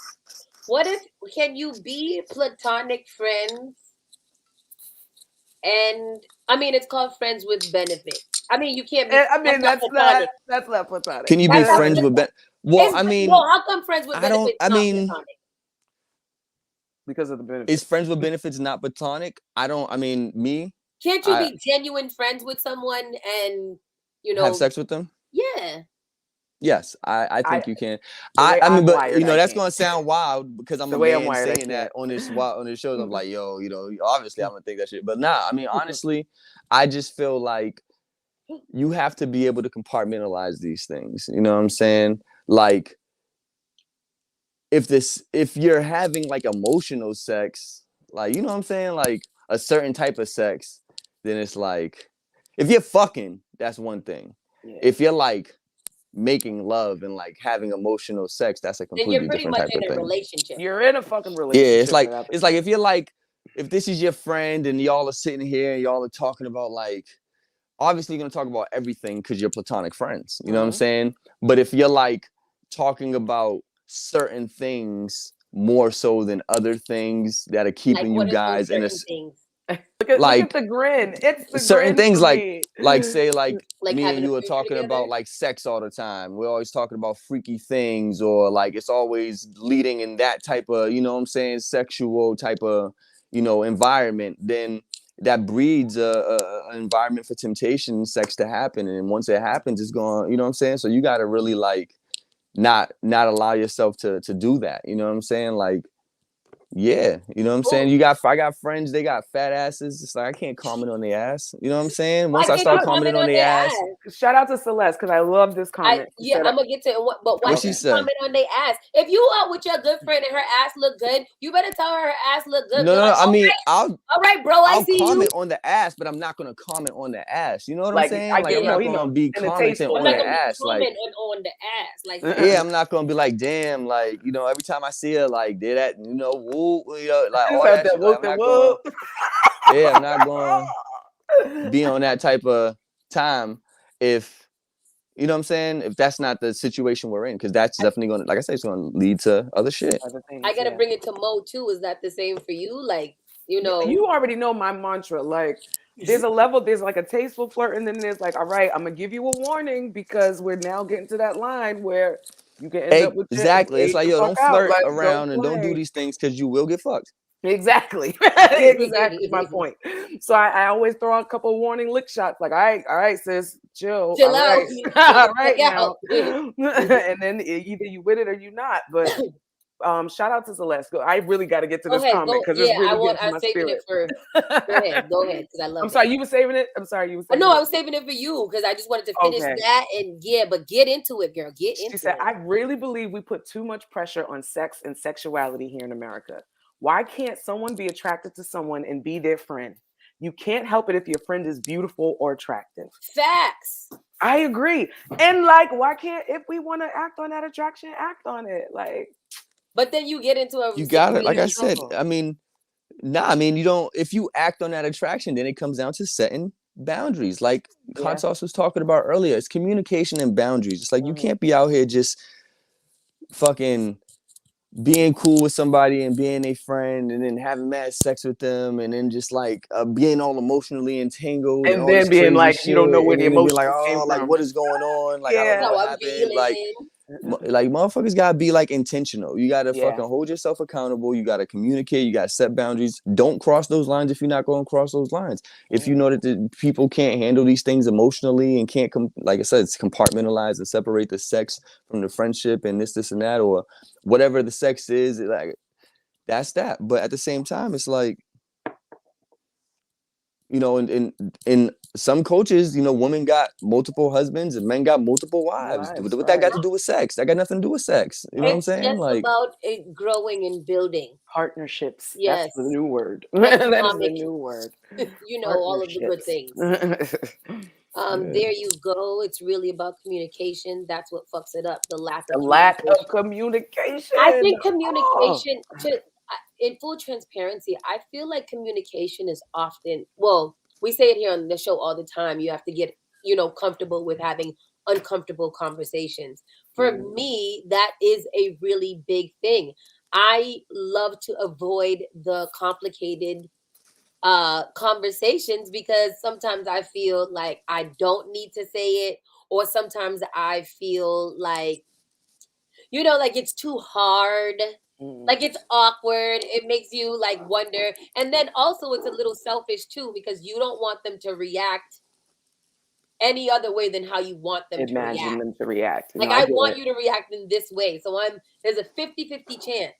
Can you be platonic friends? And I mean, it's called friends with benefits. I mean, you can't be. I mean, that's not platonic. Can you be friends with Well, I mean, how come friends with benefits? Platonic? Because of the benefits. Is friends with benefits not platonic? Me. Can't you be genuine friends with someone and, you know, have sex with them? Yeah. Yes, I think you can. But you know, that's gonna sound wild because I'm a man saying that on this show. I'm like, yo, you know, obviously I'm gonna think that shit. But nah, I mean, honestly, I just feel like you have to be able to compartmentalize these things. You know what I'm saying? Like, if you're having like emotional sex, like, you know what I'm saying, like a certain type of sex, then it's like, if you're fucking, that's one thing. Yeah. If you're like making love and like having emotional sex, that's a completely different type of thing. You're pretty much in a relationship. You're in a fucking relationship. Yeah, it's like if you're like, if this is your friend and y'all are sitting here and y'all are talking about, like, obviously you're gonna talk about everything because you're platonic friends. You know what I'm saying? But if you're like talking about certain things more so than other things that are keeping you guys in a look at the grin. It's the certain grin things me. like say like me and you are talking about like sex all the time. We're always talking about freaky things, or like it's always leading in that type of, you know what I'm saying, sexual type of, you know, environment. Then that breeds a environment for temptation, sex to happen, and once it happens, it's going. You know what I'm saying? So you got to really like not allow yourself to do that. You know what I'm saying? Like, Yeah, you know what I'm saying? Ooh. I got friends, they got fat asses. It's like I can't comment on their ass. You know what I'm saying? Why Once I can't you start commenting comment on on their their ass, ass? Shout out to Celeste because I love this comment. She said, I'm gonna get to it. But why what can't she you say? comment on their ass? If you out with your good friend and her ass look good, you better tell her ass look good. No, Be no, like, no. I mean, all right, bro, I I'll see you. comment on the ass, but I'm not gonna comment on the ass. You know what I'm like, saying? I Like get, I'm Yeah. not he gonna knows. be In a commenting tasteful I'm on not the way. gonna be ass. Like, commenting on the ass like that. yeah, I'm not gonna be like, damn, like, you know, every time I see her, like, did that, you know, woo, you know, like She all said that that shit. Like, whoop I'm and not going, whoop. yeah, I'm not going to be on that type of time if, you know what I'm saying? If that's not the situation we're in, because that's definitely going to, like I said, it's going to lead to other shit. Other things, I gotta yeah. bring it to Mo too. Is that the same for you? Like, you know, You already know my mantra. Like, there's a level, there's like a tasteful flirt, and then there's like, all right, I'm gonna give you a warning because we're now getting to that line where you can end up with your Exactly. It's age like, the yo, fuck don't out. flirt Like, don't around and don't do play. these things because you will get fucked. Exactly. Exactly my point. So I always throw out a couple warning lick shots, like, all right, sis, chill. chill All out, right. chill the All fuck right now. out. And then either you with it or you not. But shout out to Celeste. I really got to get to Go this ahead, comment go. because it's Yeah, really getting to I'm my saving it spirit. for. Go ahead, because I I'm love it. sorry, you were saving it. I'm sorry, you were saving No, it. I was saving it for you because I just wanted to finish Okay. that and yeah, but get into it, girl. Get She into said, it. I really believe we put too much pressure on sex and sexuality here in America. Why can't someone be attracted to someone and be their friend? You can't help it if your friend is beautiful or attractive. Facts. I agree. And like, why can't, if we want to act on that attraction, act on it? Like, But then you get into a You got it. Like I situation. said, trouble. I mean, nah, I mean, you don't, if you act on that attraction, then it comes down to setting boundaries. Like Yeah. Consos was talking about earlier, it's communication and boundaries. It's like you Mhm. can't be out here just fucking being cool with somebody and being a friend and then having mad sex with them and then just like being all emotionally entangled and And all this then being crazy like, you don't know shit where and the then be like, emotions came oh, like from. what is going on? Like I don't know Yeah. How what I'm happened. Like feeling. like motherfuckers gotta be like intentional. You gotta Yeah. fucking hold yourself accountable. You gotta communicate. You gotta set boundaries. Don't cross those lines if you're not going to cross those lines. If you know that the people can't handle these things emotionally and can't like I said, it's compartmentalize and separate the sex from the friendship and this and that or whatever the sex is. Like that's that. But at the same time, it's like you know, in some coaches, you know, women got multiple husbands and men got multiple wives. Wives, What that got right. to do with sex? That got nothing to do with sex. You know what I'm It's saying? just Like, about it growing and building. Partnerships. That's Yes. the new word. That is the Economic, new word. you know, all of the good things. yeah. There you go. It's really about communication. That's what fucks it up. The lack The of lack communication. of communication. I think Oh. communication in full transparency, I feel like communication is often, well, we say it here on the show all the time. You have to get, comfortable with having uncomfortable conversations. For Mhm. me, that is a really big thing. I love to avoid the complicated conversations because sometimes I feel like I don't need to say it, or sometimes I feel like like it's too hard. Mhm. Like it's awkward. It makes you like wonder. And then also it's a little selfish too because you don't want them to react any other way than how you want them to Imagine react. them to react. Like No, I I get want it. you to react in this way. So there's a 50-50 chance.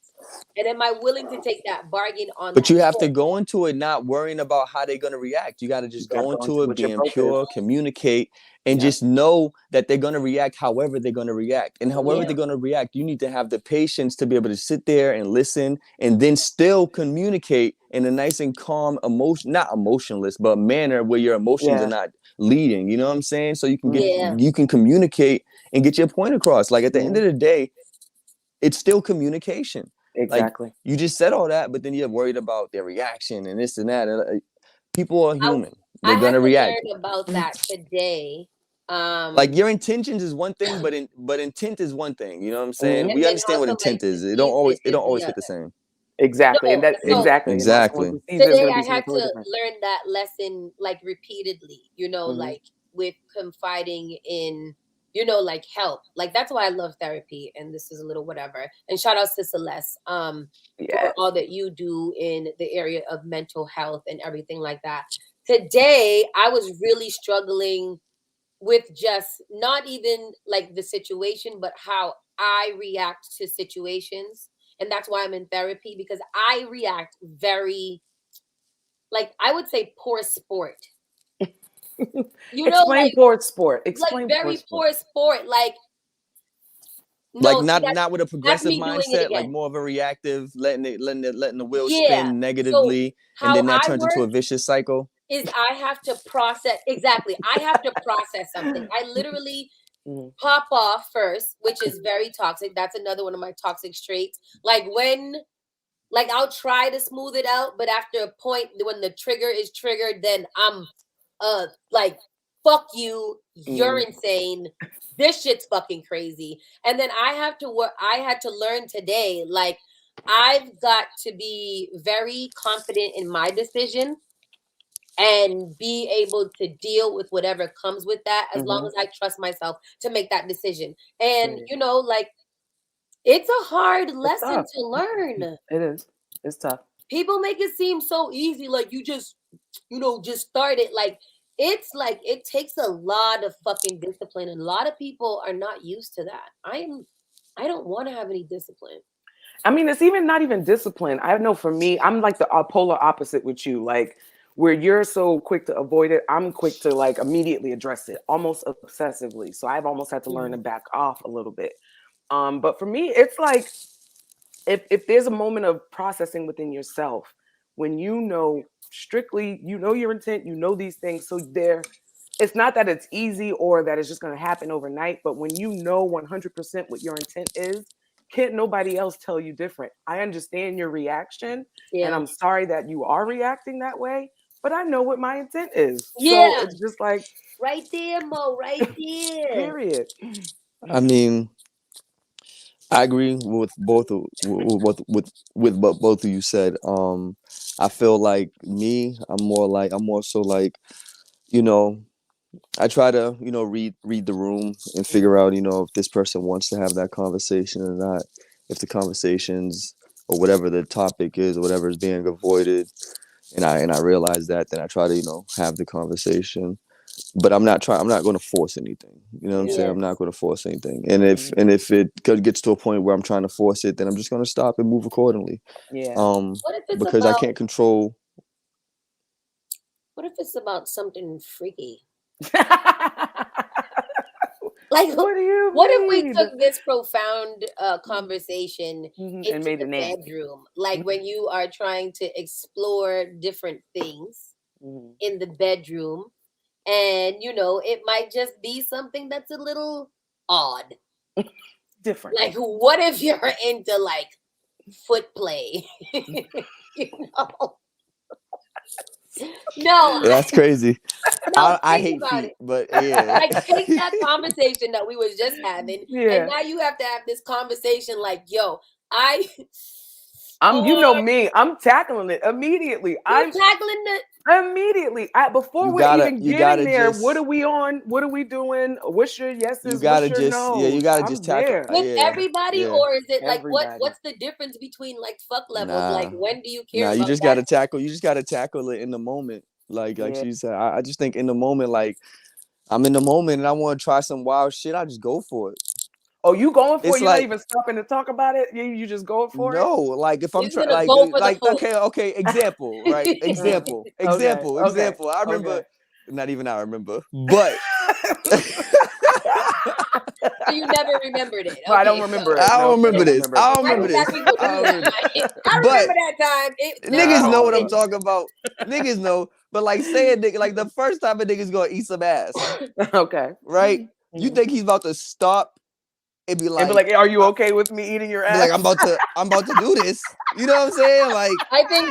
And am I willing to take that bargain on But that you have to choice? go into it not worrying about how they're gonna react. You got to You just got to go go into into it what your being purpose is. pure, communicate, and Yep. just know that they're gonna react however they're gonna react. And however Yeah. they're gonna react, you need to have the patience to be able to sit there and listen and then still communicate in a nice and calm not emotionless, but manner where your emotions are Yeah. not leading. You know what I'm saying? So Yeah. you can communicate and get your point across. Like at the end Mhm. of the day, it's still communication. Like Exactly. you just said all that, but then you're worried about their reaction and this and that. And people are I, human; I they're had gonna to react. learn about that today. Like your intentions is one thing, but intent is one thing. You know what I'm saying? Mhm. And We then understand what also like intent is. perceived It is don't the always hit the other. same. Exactly. And No, that so exactly. And how someone Exactly. perceives it is today going to I be something had to totally different. learn that lesson like repeatedly, Mhm. like with confiding in, like help. Like that's why I love therapy. And this is a little whatever. And shout outs to Celeste for Yes. all that you do in the area of mental health and everything like that. Today I was really struggling with just not even like the situation, but how I react to situations. and that's why I'm in therapy, because I react very, like, I would say poor sport. You know, Explain like, poor sport. Explain very sport. poor sport. Like, Like no, see, not with a that's progressive me doing it mindset, like again. more of a reactive, letting the wheels Yeah. spin So negatively, and how then that I turns into a work vicious cycle. is I have to process, exactly. I have to process something. I literally Mhm. pop off first, which is very toxic. That's another one of my toxic traits. Like like I'll try to smooth it out, but after a point when the trigger is triggered, then I'm like, fuck you, you're insane. This shit's fucking crazy. And then I have to work, I had to learn today, like, I've got to be very confident in my decision and be able to deal with whatever comes with that, as long as I trust myself to make that decision. And Period. you know, like, it's a hard It's lesson tough. to learn. It is. It's tough. People make it seem so easy, like you just, you know, just start it. Like it takes a lot of fucking discipline, and a lot of people are not used to that. I don't want to have any discipline. I mean, it's even not even discipline. I know for me, I'm like the polar opposite with you. Like, where you're so quick to avoid it, I'm quick to like immediately address it, almost obsessively. So I've almost had to learn to back off a little bit. But for me, it's like if there's a moment of processing within yourself, when you know strictly, you know your intent, you know these things. So it's not that it's easy or that it's just going to happen overnight, but when you know 100% what your intent is, can't nobody else tell you different. I understand your reaction, and Yeah. I'm sorry that you are reacting that way, but I know what my intent is. So Yeah. it's just like, Right there, Mo. Right there. period. I mean, I agree with what both of you said. I feel like me, I'm more so like, you know, I try to, read the room and figure out, if this person wants to have that conversation or not. If the conversations or whatever the topic is or whatever is being avoided, and I realize that, then I try to, have the conversation. But I'm not going to force anything. You know what I'm saying? I'm not going to force anything. And if it gets to a point where I'm trying to force it, then I'm just going to stop and move accordingly. Yeah. What if it's Because I about, can't control. what if it's about something freaky? Like, what do you what if we mean? took this profound conversation And into made the it nasty. bedroom? Like when you are trying to explore different things in the bedroom, and you know, it might just be something that's a little odd. Different. Like, what if you're into like foot play? You know? No, That's crazy. no, I think hate about feet, it. but yeah. Like, take that conversation that we was just having, and now you have to have this conversation. Like, yo, you know me, I'm tackling it immediately. You're tackling the. Immediately. Before you we're gotta even you getting gotta there, what just are we on? What are we doing? What's your you yeses? What's gotta your just yeah, you no's? gotta just I'm tackle there. With yeah, everybody, yeah. or is it like Everybody. what's the difference between like fuck levels? Like, Nah. when do you care Nah, about you that? just gotta tackle it in the moment. Like Yeah. she said, I just think in the moment, like I'm in the moment and I want to try some wild shit, I just go for it. Oh, you going for It's it? You're not like even stopping to talk about it? You just going for it? no, like if I'm He's trying, gonna go for the foot. okay, example, right? Example. Okay. I remember, Okay. not even I remember, but So you never remembered it. But I don't Okay, remember so it. I No, don't I remember don't this. remember I it. don't why remember did this. that people do I don't that? remember I But remember that time. niggas know what I'm No. talking about. Niggas know. But like say a nigga, like the first time a nigga's gonna eat some ass, Okay. right? You think he's about to stop and be And be like, like, are you okay with me eating your be ass? like, I'm about to do this. You know what I'm saying? Like I think,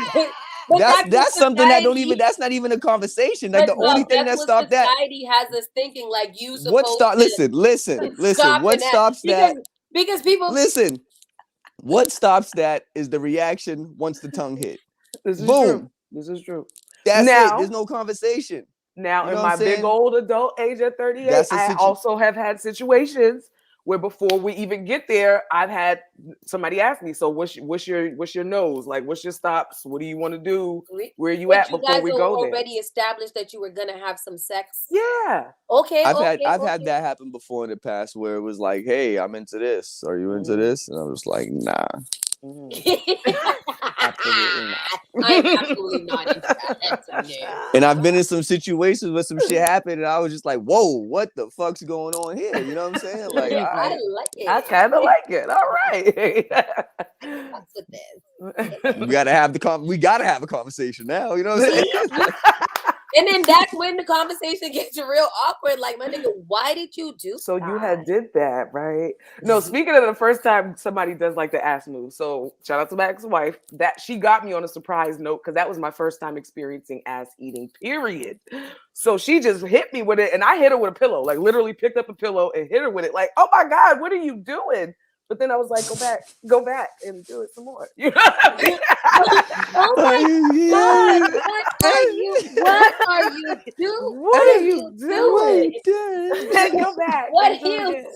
but that's what that's something that society. that's not even a conversation. Like But the only no, thing that's that what stopped that. society has us thinking. Like, you What supposed stop? to Listen. stop What and that, stops that? because people. Listen. What stops that is the reaction once the tongue hit. This is true. Boom. This is true. That's it. There's Now, no conversation. Now, You know in what I'm my big saying? old adult age at 38, That's a I also have had situations where before we even get there, I've had somebody ask me, "So what's your nose? Like, what's your stops? What do you want to do? Where are you But at you before guys we go there?" already established that you were gonna have some sex. Yeah. Okay. I've had that happen before in the past where it was like, "Hey, I'm into this. Are you into this?" And I was like, "Nah." Absolutely not. I'm absolutely not into that. No. And I've been in some situations where some shit happened, and I was just like, "Whoa, what the fuck's going on here?" You know what I'm saying? Like, I like it. I kind of like it. All right. What's with this? we gotta have a conversation now. You know what I'm saying? And then that's when the conversation gets real awkward. Like, my nigga, why did you do So that? you had did that, right? No, speaking of the first time somebody does like the ass move. So shout out to my ex-wife. That she got me on a surprise note because that was my first time experiencing ass eating, period. So she just hit me with it, and I hit her with a pillow, like literally picked up a pillow and hit her with it, like, oh my God, what are you doing? But then I was like, go back and do it some more. You know what I mean? Oh my God, what are you doing? What are you doing? Go back. What are you doing?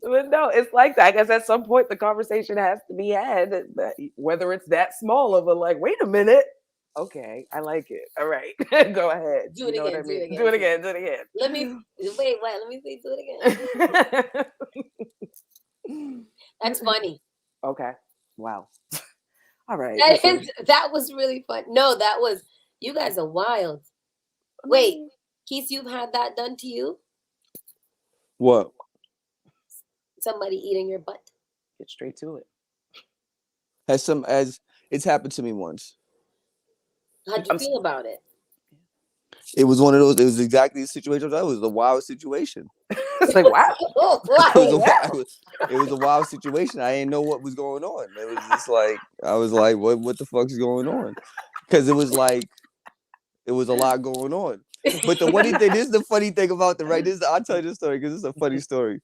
But no, it's like that. I guess at some point the conversation has to be had, whether it's that small of a like, wait a minute. Okay, I like it. All right, go ahead. Do it again. What I mean? Do it again. Do it again. Let me wait. What? Let me see. Do it again. That's funny. Okay. Wow. All right. That was really fun. No, that was. You guys are wild. Wait, Keith, you've had that done to you? What? Somebody eating your butt. Get straight to it. As it's happened to me once. How'd you feel about it? It was one of those. It was exactly the situation. That was a wild situation. It's like, wow. It was a wild situation. I didn't know what was going on. It was just like I was like, what the fuck is going on? Because it was like it was a lot going on. But this is the funny thing about I'll tell you this story because it's a funny story.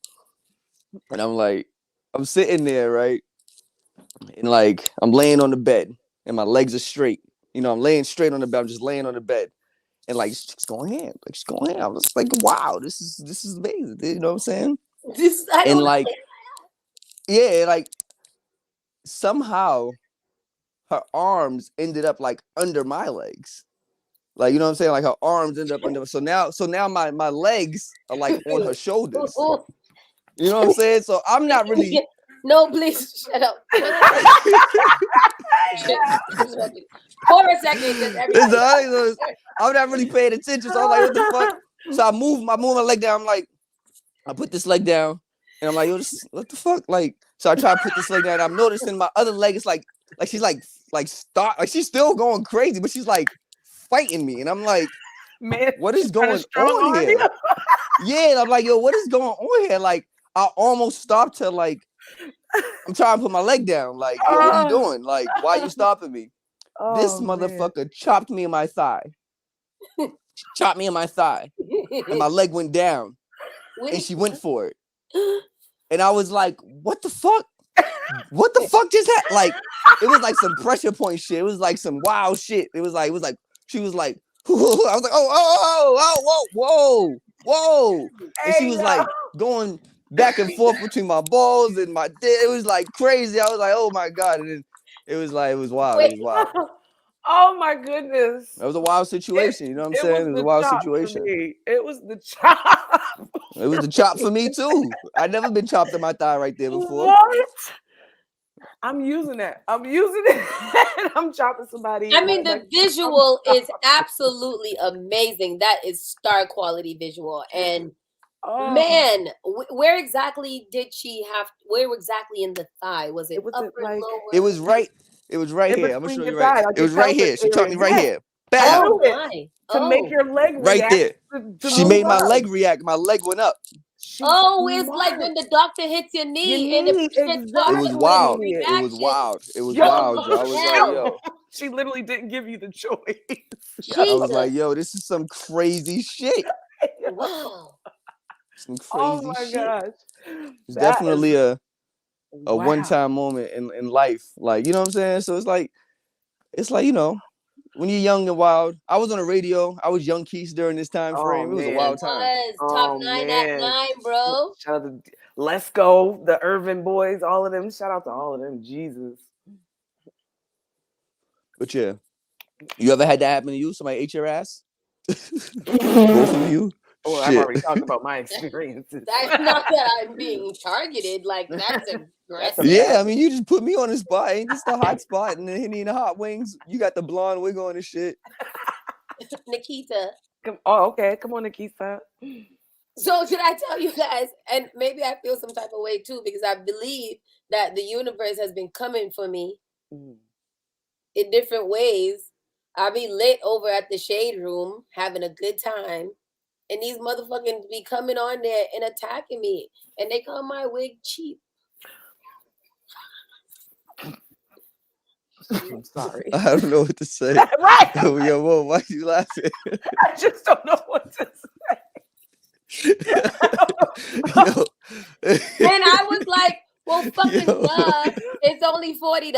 And I'm sitting there, right? And like I'm laying on the bed and my legs are straight. You know, I'm laying straight on the bed. I'm just laying on the bed. And like she's going ham. Like she's going ham. I was like, wow, this is amazing. You know what I'm saying? And like, yeah, like somehow her arms ended up like under my legs. Like, you know what I'm saying? Like her arms ended up under. So now my legs are like on her shoulders. You know what I'm saying? So I'm not really. No, please shut up. For a second, I'm not really paying attention. So I'm like, what the fuck? So I move my leg down. I'm like, I put this leg down, and I'm like, yo, what the fuck? Like, so I try to put this leg down. And I'm noticing my other leg is like she's like she's still going crazy, but she's like fighting me, and I'm like, man, what is going on here? Yeah, and I'm like, yo, what is going on here? Like, I almost stopped her. Like, I'm trying to put my leg down. Like, yo, what are you doing? Like, why are you stopping me? This motherfucker chopped me in my thigh. Chopped me in my thigh. And my leg went down. And she went for it. And I was like, what the fuck? What the fuck just happened? Like, it was like some pressure point shit. It was like some wild shit. It was like, she was like, I was like, whoa. And she was like going back and forth between my balls and my dick. It was like crazy. I was like, oh my God. And then it was wild. It was wild. Oh my goodness. It was a wild situation. You know what I'm saying? It was a wild situation. It was the chop. It was the chop for me too. I'd never been chopped in my thigh right there before. What? I'm using it. I'm chopping somebody. I mean, the visual is absolutely amazing. That is star quality visual. And man, where exactly did she have? Where exactly in the thigh? Was it upper, lower? It was right. It was right here. I'm gonna show you right. It was right here. She chopped me right here. Bam! To make your leg react. Right there. She made my leg react. My leg went up. It's like when the doctor hits your knee and it was wild. It was wild. It was wild. I was like, yo. She literally didn't give you the choice. I was like, yo, this is some crazy shit. Wow. Some crazy shit. Gosh. It's definitely a one-time moment in life. Like, you know what I'm saying? So it's like, you know, when you're young and wild. I was on the radio. I was Young Keith during this time frame. It was a wild time. Top 9 at 9, bro. Shout out to Let's Go, the Irvin Boys, all of them. Shout out to all of them. Jesus. But yeah, you ever had that happen to you? Somebody ate your ass? Both of you? Well, I've already talked about my experiences. That's not that I'm being targeted. Like, that's aggressive. Yeah, I mean, you just put me on the spot. Ain't this the hot spot in the Henny and Hotwings? You got the blonde wig on and shit. Nikita. Okay. Come on, Nikita. So should I tell you guys, and maybe I feel some type of way too, because I believe that the universe has been coming for me in different ways. I'll be lit over at the shade room, having a good time. And these motherfuckers be coming on there and attacking me. And they call my wig cheap. I'm sorry. I don't know what to say. Right. Yo, whoa, why you laughing? I just don't know what to say. Yo. And I was like, well, fucking duh. It's only $40.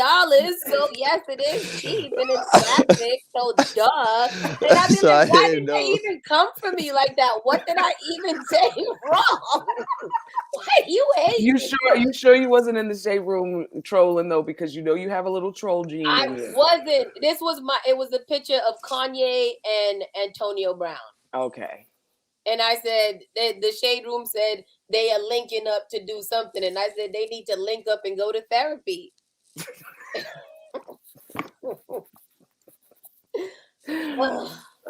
So yes, it is cheap and it's plastic. So duh. And I mean, like, why did they even come for me like that? What did I even say wrong? Why you hate You sure you wasn't in the shade room trolling though? Because you know you have a little troll gene. I wasn't. It was a picture of Kanye and Antonio Brown. Okay. And I said, the shade room said they are linking up to do something. And I said, they need to link up and go to therapy.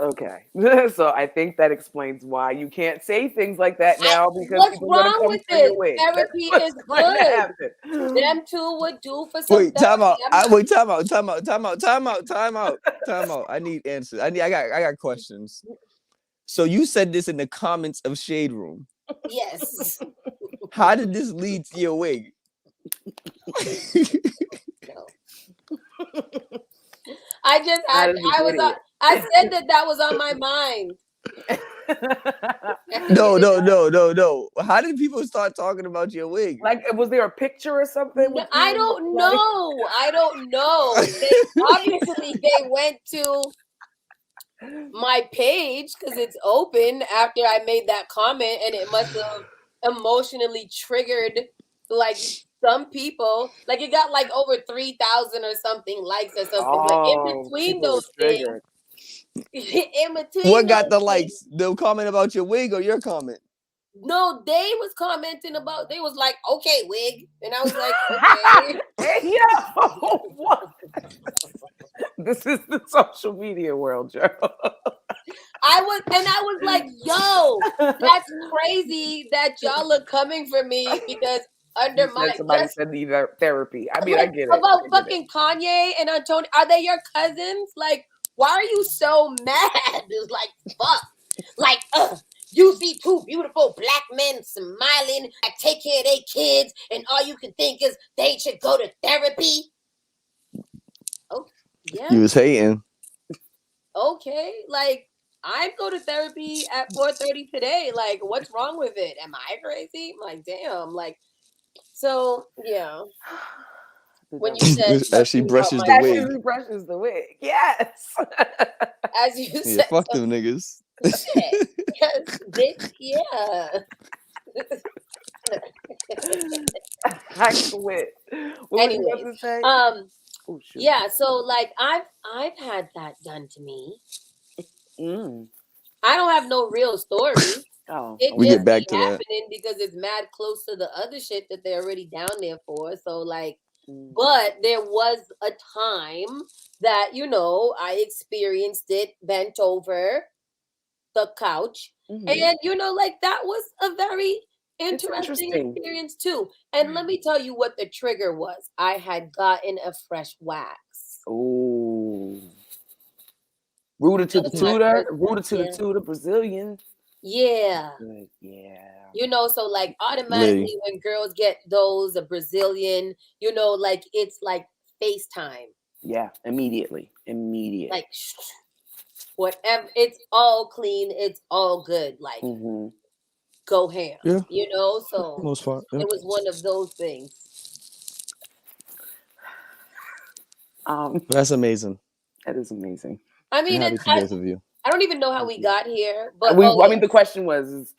Okay. So I think that explains why you can't say things like that now. Because what's wrong with this? Therapy is good. Them two would do for some Wait, time out. Time out. I need answers. I got questions. So you said this in the comments of Shade Room. Yes. How did this lead to your wig? I said that was on my mind. No. How did people start talking about your wig? Like, was there a picture or something? No, I don't know. Obviously, they went to my page because it's open after I made that comment, and it must have emotionally triggered like some people. Like, it got like over 3,000 or something likes or something. But in between those things, what got the likes? The comment about your wig or your comment? No, they was commenting about. They was like, "Okay, wig," and I was like, "Okay." What? This is the social media world, Joe. I was like, "Yo, that's crazy that y'all are coming for me because under somebody said need therapy." I mean, I get it. About fucking Kanye and Antonio, are they your cousins? Like, why are you so mad? It's like, fuck, like, you see two beautiful black men smiling, like, take care of their kids, and all you can think is they should go to therapy. Oh, yeah. You was hating. Okay, like, I go to therapy at 4:30 today. Like, what's wrong with it? Am I crazy? I'm like, damn. Like, so yeah. When you said as she brushes the wig, yes. As you said, fuck them niggas. Yes, bitch, yeah. I quit. Anyway, yeah. So like, I've had that done to me. I don't have no real story. We get back to that because it's mad close to the other shit that they're already down there for. So like, but there was a time that, you know, I experienced it bent over the couch. And, you know, like, that was a very interesting experience too. And let me tell you what the trigger was. I had gotten a fresh wax. Oh. Rooted to the tutor, Brazilian. Yeah. Good. Yeah. You know, so like automatically when girls get those, a Brazilian, you know, like it's like FaceTime. Yeah, immediately. Like whatever, it's all clean, it's all good. Like go ham. Yeah. You know, so most part, it was one of those things. That's amazing. That is amazing. I mean, both of you. I don't even know how we got here, but I mean, the question was,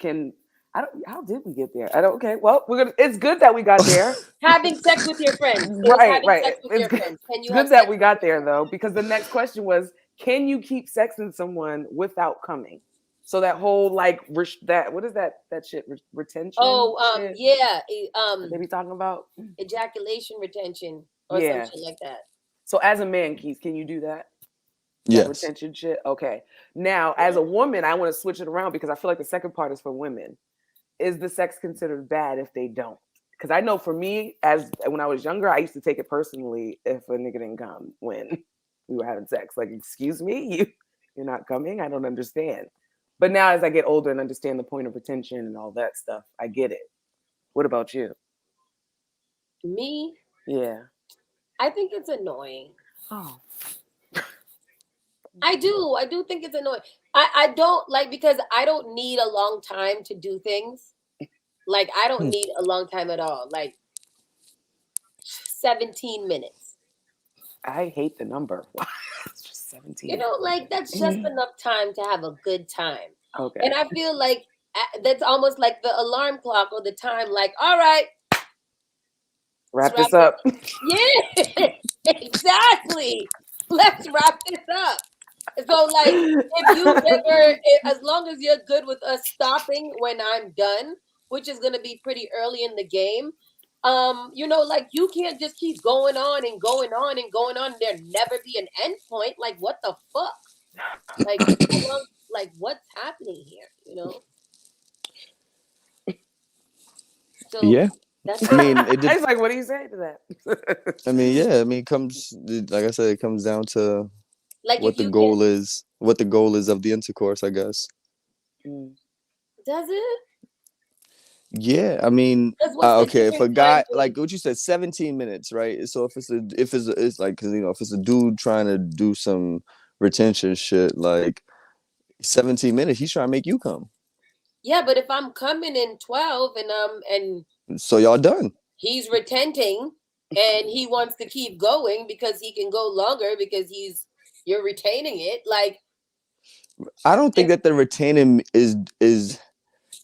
how did we get there? Okay, well, it's good that we got there. Having sex with your friends. Right. It's good that we got there, though, because the next question was, can you keep sexing someone without coming? So that whole like that what is that shit retention? Oh, shit yeah, that they be talking about? ejaculation retention or some Yeah. shit like that. So as a man, Keith, can you do that? That Yes. retention shit? Okay. Now, as a woman, I want to switch it around because I feel like the second part is for women. Is the sex considered bad if they don't? Because I know for me, as when I was younger, I used to take it personally if a nigga didn't come when we were having sex. Like, excuse me, you're not coming? I don't understand. But now as I get older and understand the point of retention and all that stuff, I get it. What about you? Me, Yeah. I think it's annoying. Oh. I do think it's annoying. I don't like because I don't need a long time to do things. Like I don't need a long time at all. Like 17 minutes. I hate the number. It's just 17. You know, like that's just enough time to have a good time. Okay. And I feel like that's almost like the alarm clock or the time. Like, all right, Wrap let's this up. Yeah, exactly. Let's wrap this up. So, like, if you ever, as long as you're good with us stopping when I'm done, which is gonna be pretty early in the game, you know, like you can't just keep going on and going on and going on. There never be an end point. Like, what the fuck? Like, how long, like, what's happening here? You know? So Yeah. that's I mean, I was like, what do you say to that? I mean, yeah. I mean, it comes like I said, it comes down to like what if the you goal can, is. What the goal is of the intercourse, I guess. does it? Yeah, I mean, Because what's the okay, if a different time guy frame? like what you said, 17 minutes, right? So if it's like, cause if it's a dude trying to do some retention shit, like 17 minutes, he's trying to make you come. Yeah, but if I'm coming in 12 and So y'all done. he's retenting and he wants to keep going because he can go longer because you're retaining it, like I don't think if, that the retaining is.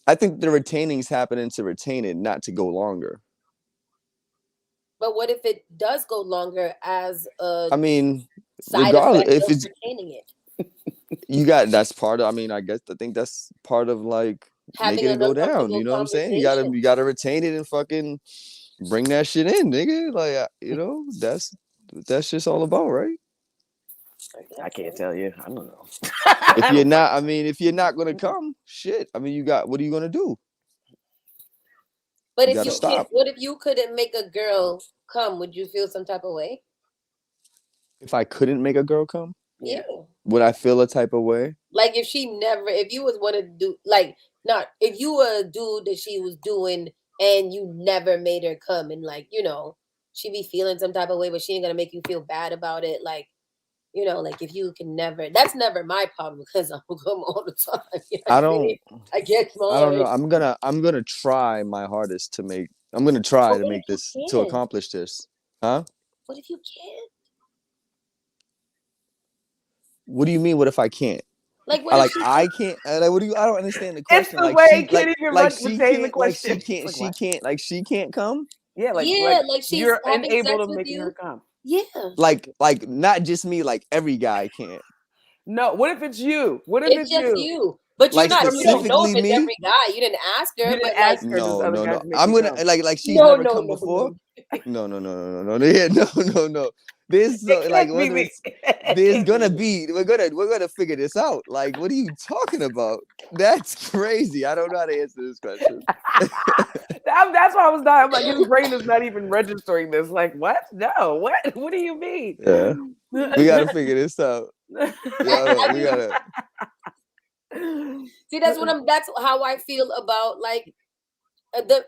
I think the retaining's happening to retain it, not to go longer. but what if it does go longer as a I mean, side regardless, effect if of it's retaining it, that's part of. I mean, I think that's part of like having making it an go down. uncomfortable You know what I'm saying? conversation? You gotta retain it and fucking bring that shit in, nigga. Like you know, that's just all about, right? I can't tell you. I don't know. If you're not, I mean, if you're not gonna come, shit. I mean, what are you gonna do? But You if gotta you can't, stop. what if you couldn't make a girl come? Would you feel some type of way? If I couldn't make a girl come, Yeah. would I feel a type of way? Like if you was one to do like not if you were a dude that she was doing and you never made her come and like you know she be feeling some type of way, but she ain't gonna make you feel bad about it. Like you know, like if you can never, that's never my problem because I'm come all the time. You know I what I mean? don't. I get I don't know. smaller. I'm gonna try my hardest to make. I'm gonna try But to what if make you this to can't? accomplish this. Huh? What if you can't? What do you mean? What if I can't? Like what if she I can't. Like, what do you? I don't understand the It's question. the Like way he she can't even she retain the can't question. It's like, what? she can't come. Yeah, yeah, like she's you're having unable sex to with making her you? come. Yeah. Like not just me. Like every guy can't. No, what if it's you? What if It's it's just you? you. But Like you don't know if specifically it's me. every guy. You didn't ask You her, didn't but like ask her, does other guys make I'm you gonna come? like she's no, never no, come no, before. no. No. Yeah, no. There's It like can't be whether me. it's It there's can't be gonna me. be we're gonna figure this out. Like, what are you talking about? That's crazy. I don't know how to answer this question. That's why I was not. I'm like, his brain is not even registering this. Like, what? No, what? What do you mean? Yeah, we gotta figure this out. I We mean, gotta. see, that's how I feel about like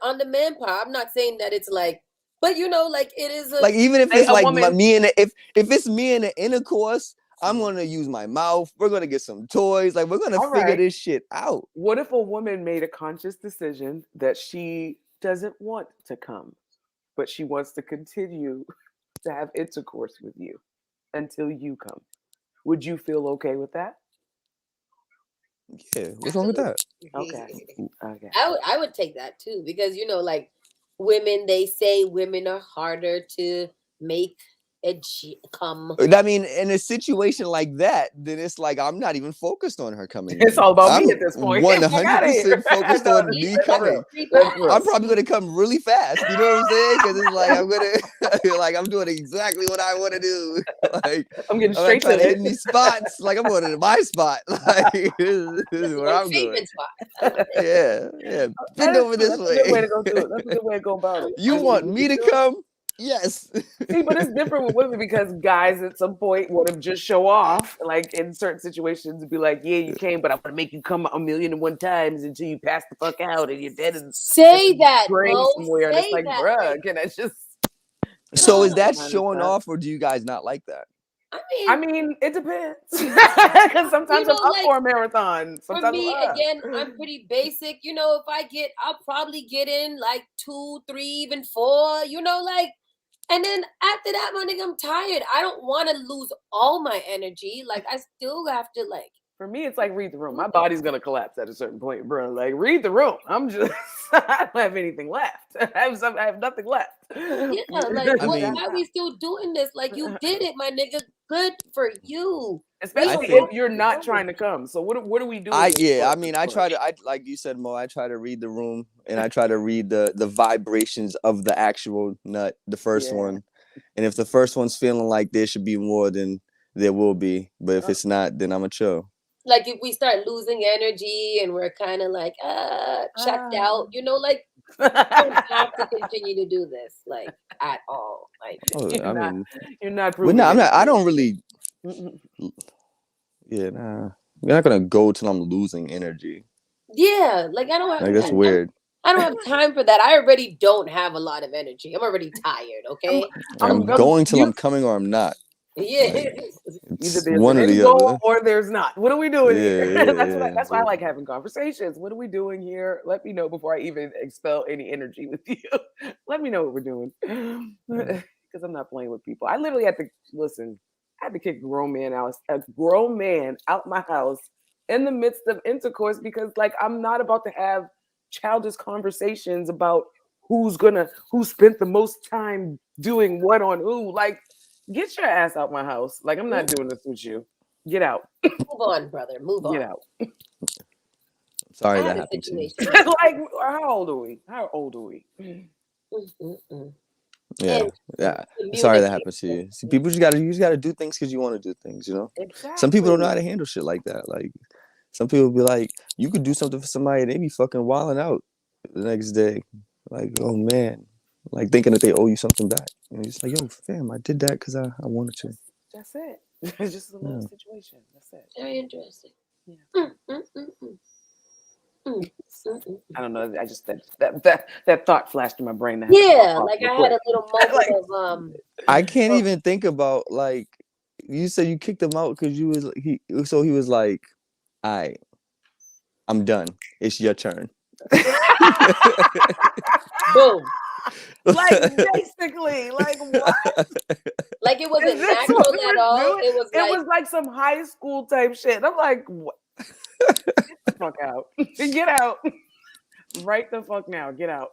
on the man part. I'm not saying that it's like, but you know, like it is Like even if Say it's a like woman. me and if it's me in the intercourse, I'm gonna use my mouth. We're gonna get some toys. Like we're gonna All figure right. this shit out. What if a woman made a conscious decision that she doesn't want to come, but she wants to continue to have intercourse with you until you come? Would you feel okay with that? Yeah, what's wrong with that? Okay. Okay. I would take that too because you know, like women, they say women are harder to make come. I mean, in a situation like that, then it's like I'm not even focused on her coming. It's all about me at this I'm point. 100% focused on No, me that's coming. real. That's real. I'm probably gonna come really fast. You know what I'm saying? Because it's like I'm gonna like I'm doing exactly what I want to do. Like I'm getting I'm not straight trying to to hit it. any spots. Like I'm going to my spot. Like this is where I'm going. Spot. Yeah. That Bend is over true. this That's a good way way. to go through it. That's a good way to go about it. You want me to come? Yes. See, but it's different with women because guys at some point want to just show off, like in certain situations, be like, "Yeah, you came, but I'm gonna make you come 1,000,001 times until you pass the fuck out and you're dead and Say that, brain Mo. somewhere." And it's Say like, that. bruh, can I just? So is that I showing understand. off, or do you guys not like that? I mean, it depends. Because sometimes You know, I'm up like, for a marathon. for Sometimes me, I'm up. again, I'm pretty basic. You know, I'll probably get in like 2, 3, even 4. You know, like. And then after that, my nigga, I'm tired. I don't want to lose all my energy. Like, I still have to, like. For me, it's like read the room. My body's gonna collapse at a certain point, bro. Like read the room. I'm just I don't have anything left. I have nothing left. Yeah, like I mean- why are we still doing this? Like you did it, my nigga. Good for you. Especially think- if you're not trying to come. So what are we doing? I mean, I like you said, Mo, I try to read the room and I try to read the vibrations of the actual nut, the first one. And if the first one's feeling like there should be more, then there will be. But if it's not, then I'm a chill. Like if we start losing energy and we're kind of like checked out, you know, like we don't have to continue to do this, like at all. Like you're not Well, no, I'm not. I don't really. Yeah, nah. We're not gonna go till I'm losing energy. Yeah, like I don't have. Like that's weird. I don't have time for that. I already don't have a lot of energy. I'm already tired. Okay. I'm going till I'm coming or I'm not. Yeah. Like, either it's there's one an or the end goal other. or there's not. What are we doing here? Yeah, That's why I like having conversations. What are we doing here? Let me know before I even expel any energy with you. Let me know what we're doing. Because I'm not playing with people. I literally had to listen. I had to kick a grown man out my house in the midst of intercourse because like I'm not about to have childish conversations about who spent the most time doing what on who. Like, get your ass out my house. Like, I'm not doing this with you. Get out. Move on, brother. Move on. Get out. Sorry that happened to you. Like, how old are we? Yeah. Sorry that happened to you. See, people just gotta do things because you want to do things, you know? Exactly. Some people don't know how to handle shit like that. Like some people be like, you could do something for somebody, they be fucking wilding out the next day. Like, oh man. Like thinking that they owe you something back. And it's like, yo, fam, I did that because I wanted to. That's it. It's just a little situation. That's it. Very interesting. Yeah. I don't know. I just that thought flashed in my brain. Like I had a little moment of I can't even think about like you said you kicked him out because he was like, all right, I'm done. It's your turn. Boom. Like basically, like what? Like it wasn't natural at all. It was like some high school type shit. I'm like, what? Get the fuck out. Get out. Right the fuck now. Get out.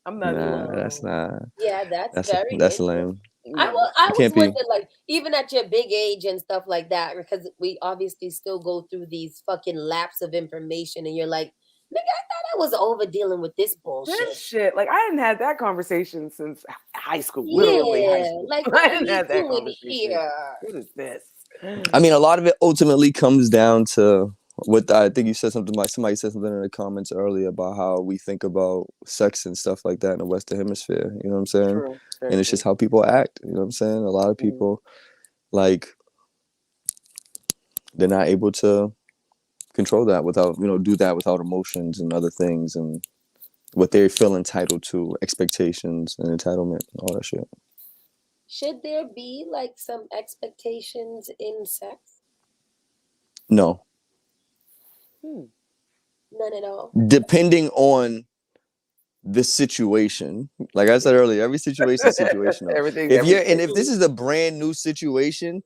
I'm not. Nah, that's not. Yeah, that's lame. I was wondering, like, even at your big age and stuff like that, because we obviously still go through these fucking laps of information, and you're like, nigga, I thought I was over dealing with this bullshit. This shit, like I hadn't had that conversation since high school. Literally high school. Like I hadn't had that conversation. Here? What is this? I mean, a lot of it ultimately comes down to what I think you said something like somebody said something in the comments earlier about how we think about sex and stuff like that in the Western Hemisphere. You know what I'm saying? True. And it's just how people act. You know what I'm saying? A lot of people, like, they're not able to control that without, do that without emotions and other things and what they feel entitled to, expectations and entitlement, all that shit. Should there be like some expectations in sex? No. None at all. Depending on the situation, like I said earlier, every situation is situational. If this is a brand new situation,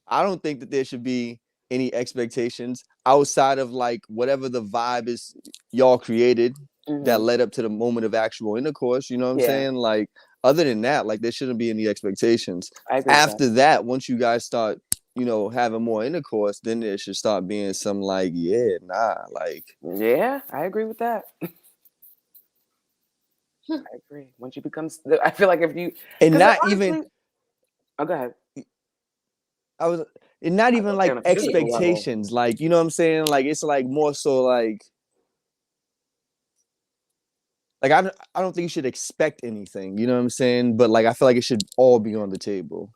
I don't think that there should be any expectations outside of like whatever the vibe is y'all created that led up to the moment of actual intercourse. You know what I'm saying? Like, other than that, like there shouldn't be any expectations. I agree with After that, once you guys start, having more intercourse, then there should start being some like, Yeah, I agree with that. I agree. Once you become, I feel like if you and not honestly, even. Oh, go ahead. And not even like on a physical level. expectations, like you know what I'm saying. Like it's like more so like I don't think you should expect anything. You know what I'm saying? But like I feel like it should all be on the table.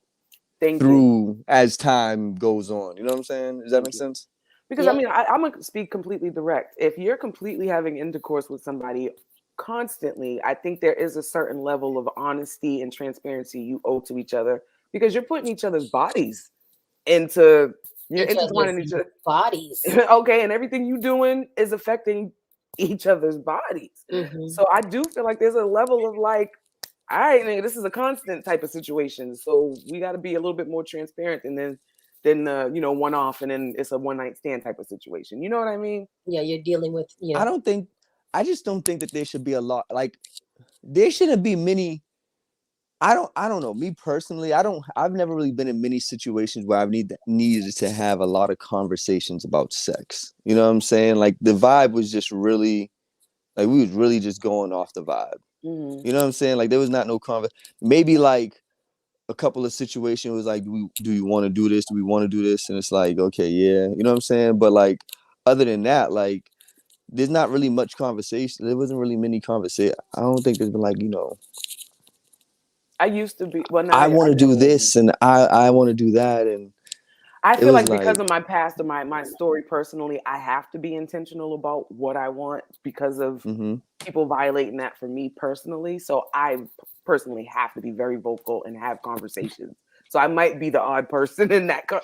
Thank through you. As time goes on. You know what I'm saying? Does that make sense? Because I mean, I'm gonna speak completely direct. If you're completely having intercourse with somebody constantly, I think there is a certain level of honesty and transparency you owe to each other because you're putting each other's bodies into you're intertwining each other's bodies. Okay, and everything you doing is affecting each other's bodies. So I do feel like there's a level of like, all right, nigga, this is a constant type of situation. So we got to be a little bit more transparent than one off and then it's a one night stand type of situation. You know what I mean? Yeah, you're dealing with. I just don't think that there should be a lot. Like there shouldn't be many. I don't know. Me personally, I've never really been in many situations where I've needed to have a lot of conversations about sex. You know what I'm saying? Like the vibe was just really, like we was really just going off the vibe. You know what I'm saying? Like there was not no maybe like a couple of situations was like, do you want to do this? Do we want to do this? And it's like, okay, yeah. You know what I'm saying? But like other than that, like there's not really much conversation. There wasn't really many conversation. I don't think there's been like, I used to be. Well, I want to do this and I want to do that, and I feel like because of my past or my story personally, I have to be intentional about what I want because of people violating that for me personally. So I personally have to be very vocal and have conversations. So I might be the odd person in that. No,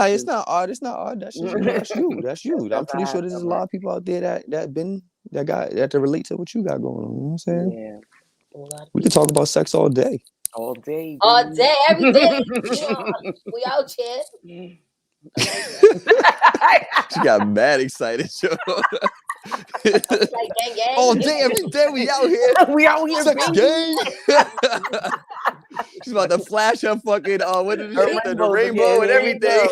it's not odd. It's not odd. That's you. That's you. I'm pretty sure there's a lot of people out there that relate to what you got going on. You know what I'm saying? Yeah. We could talk about sex all day. All day. All day, every day. We out here. She got mad excited. Like, gang, gang. All day, every day, we out here. We out here, sex gang. She's about to flash her fucking the rainbow and everything.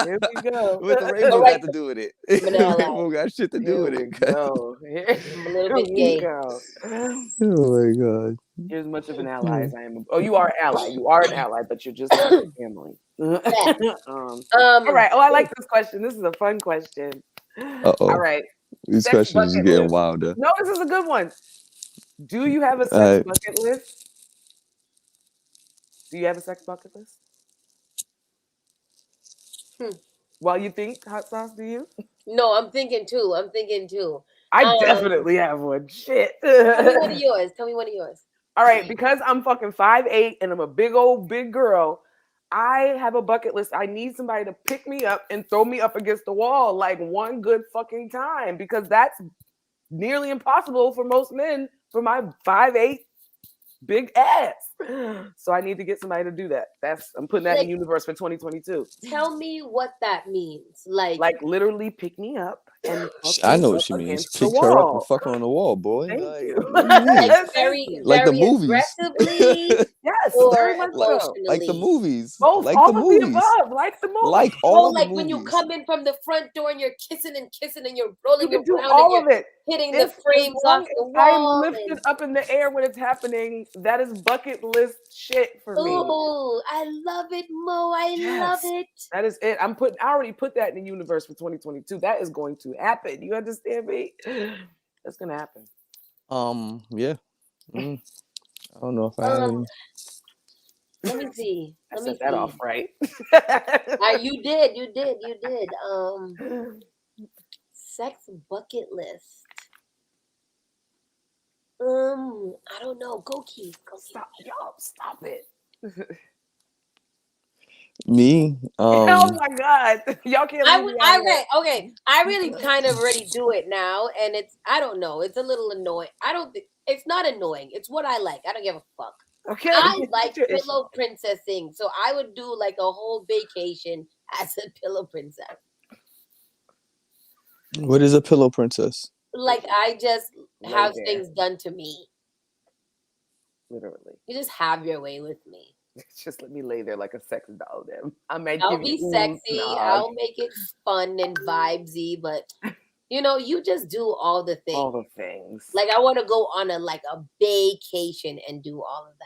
Here we go. What the rainbow got to do with it? The rainbow got shit to do with it. I'm a little bit gay. Oh my god. You're as much of an ally as I am. Oh, you are an ally. You are an ally, but you're just not a family. All right. Oh, I like this question. This is a fun question. All right. These questions are getting wilder. No, this is a good one. Do you have a sex bucket list? Do you have a sex bucket list? While you think, Hot Sauce, do you? No, I'm thinking too. I definitely have one. Shit. Tell me one of yours. All right, because I'm fucking 5'8" and I'm a big girl, I have a bucket list. I need somebody to pick me up and throw me up against the wall like one good fucking time because that's nearly impossible for most men for my 5'8" big ass. So I need to get somebody to do that. I'm putting that in the universe for 2022. Tell me what that means. Like literally pick me up and I know what she means. Pick her up and fuck her on the wall, boy. Thank you. Like the movies. Aggressively, yes, or like the movies. Both, like all the of movies. the above, like the movies. Like all like the when movies. you come in from the front door and you're kissing and you're rolling you can do around all and of it. Hitting the frames off the wall. I'm lifted up in the air when it's happening. That is bucket list shit for me. Oh, I love it, Mo. I love it. That is it. I already put that in the universe for 2022. That is going to happen. You understand me? That's gonna happen. Yeah. I don't know if I have any. Let me see. I set that off right. You did. Sex bucket list. I don't know. Go Keith. Stop, y'all. Stop it. Me? Oh my god. Y'all can't okay. I really kind of already do it now, and I don't know. It's a little annoying. I don't think it's not annoying. It's what I like. I don't give a fuck. Okay. I like pillow princessing, so I would do like a whole vacation as a pillow princess. What is a pillow princess? Like I just have things done to me. Literally. You just have your way with me. Just let me lay there like a sex doll. Then I might I'll give be you sexy. nog. I'll make it fun and vibesy, but you just do all the things. All the things. Like I want to go on a vacation and do all of that.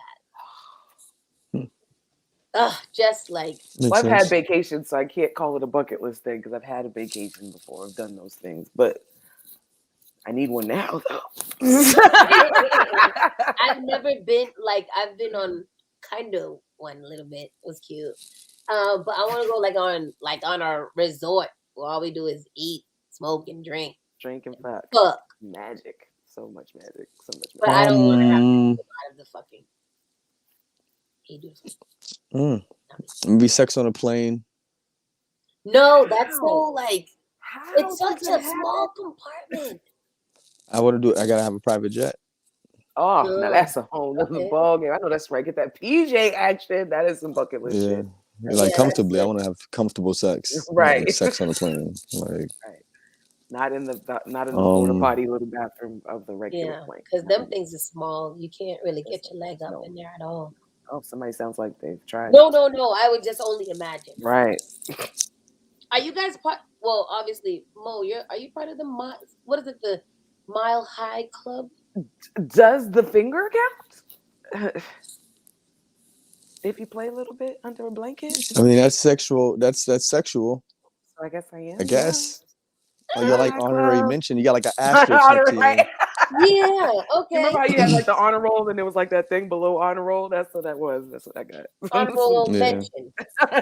Just like. Well, I've had vacations, so I can't call it a bucket list thing because I've had a vacation before. I've done those things, but I need one now, though. I've never been I've been on kind of one a little bit. It was cute. But I want to go on a resort where all we do is eat, smoke, and drink. Drink and fuck. Fuck. Magic. So much magic. So much magic. But I don't want to have to do a lot of the fucking. Maybe sex on a plane. No, that's so How it's such a small compartment. I want to do it. I gotta have a private jet. Oh, now that's a whole other ball game. I know that's right. Get that PJ action. That is some bucket list shit. Like comfortably. I want to have comfortable sex. Right. Like sex on a plane. Like not in the porta potty little bathroom of the regular plane. Because them things are small. You can't really get your leg up in there at all. Oh, somebody sounds like they've tried. No. I would just only imagine. Right. Are you guys part? Well, obviously, Mo, are you part of the what is it? The Mile High Club? Does the finger count? If you play a little bit under a blanket? I mean, that's sexual. That's sexual. So I guess I am. I guess. Oh, you're like honorary mention. You got like an asterisk next to you. Yeah. Okay. You remember how you had like the honor roll and there was like that thing below honor roll? That's what that was. That's what I got. Honorable mention.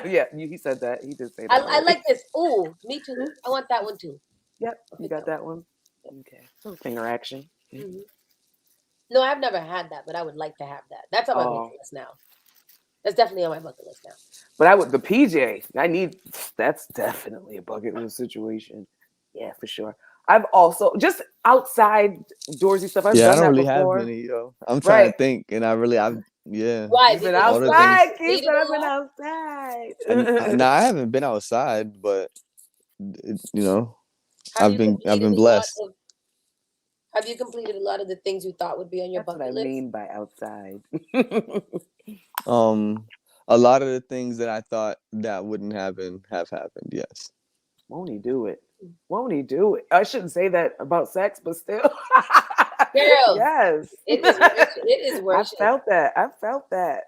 Yeah, he said that. He did say that. I like this. Ooh, me too. I want that one too. Yep, you got that one. Okay. Some finger action. Mm-hmm. No, I've never had that, but I would like to have that. That's on my bucket list now. That's definitely on my bucket list now. But the PJ, that's definitely a bucket list situation. Yeah, for sure. I've also just outside doorsy stuff. I've done I don't that really before. have many, yo. I'm trying to think, and I've Why? You've been outside. Keith said I've been outside. No, I haven't been outside, but I've been blessed. Have you completed a lot of the things you thought would be on your bucket list? What I mean by outside. A lot of the things that I thought that wouldn't happen have happened. Yes. Won't he do it? Won't he do it? I shouldn't say that about sex, but still. Girl, yes. It is worship. I felt that.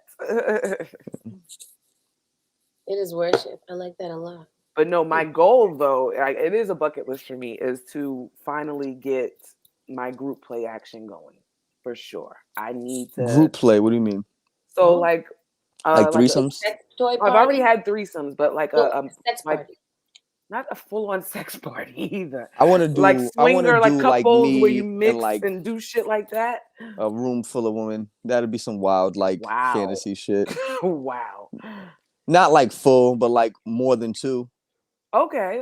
It is worship. I like that a lot. But no, my goal though, it is a bucket list for me, is to finally get my group play action going. For sure. I need to group play. What do you mean? So like threesomes? Sex toy party? I've already had threesomes, but like a sex party. Not a full-on sex party either. I want to do like swinger, like couples me where you mix and do shit like that. A room full of women. That'd be some wild fantasy shit. Wow. Not like full, but like more than two. Okay.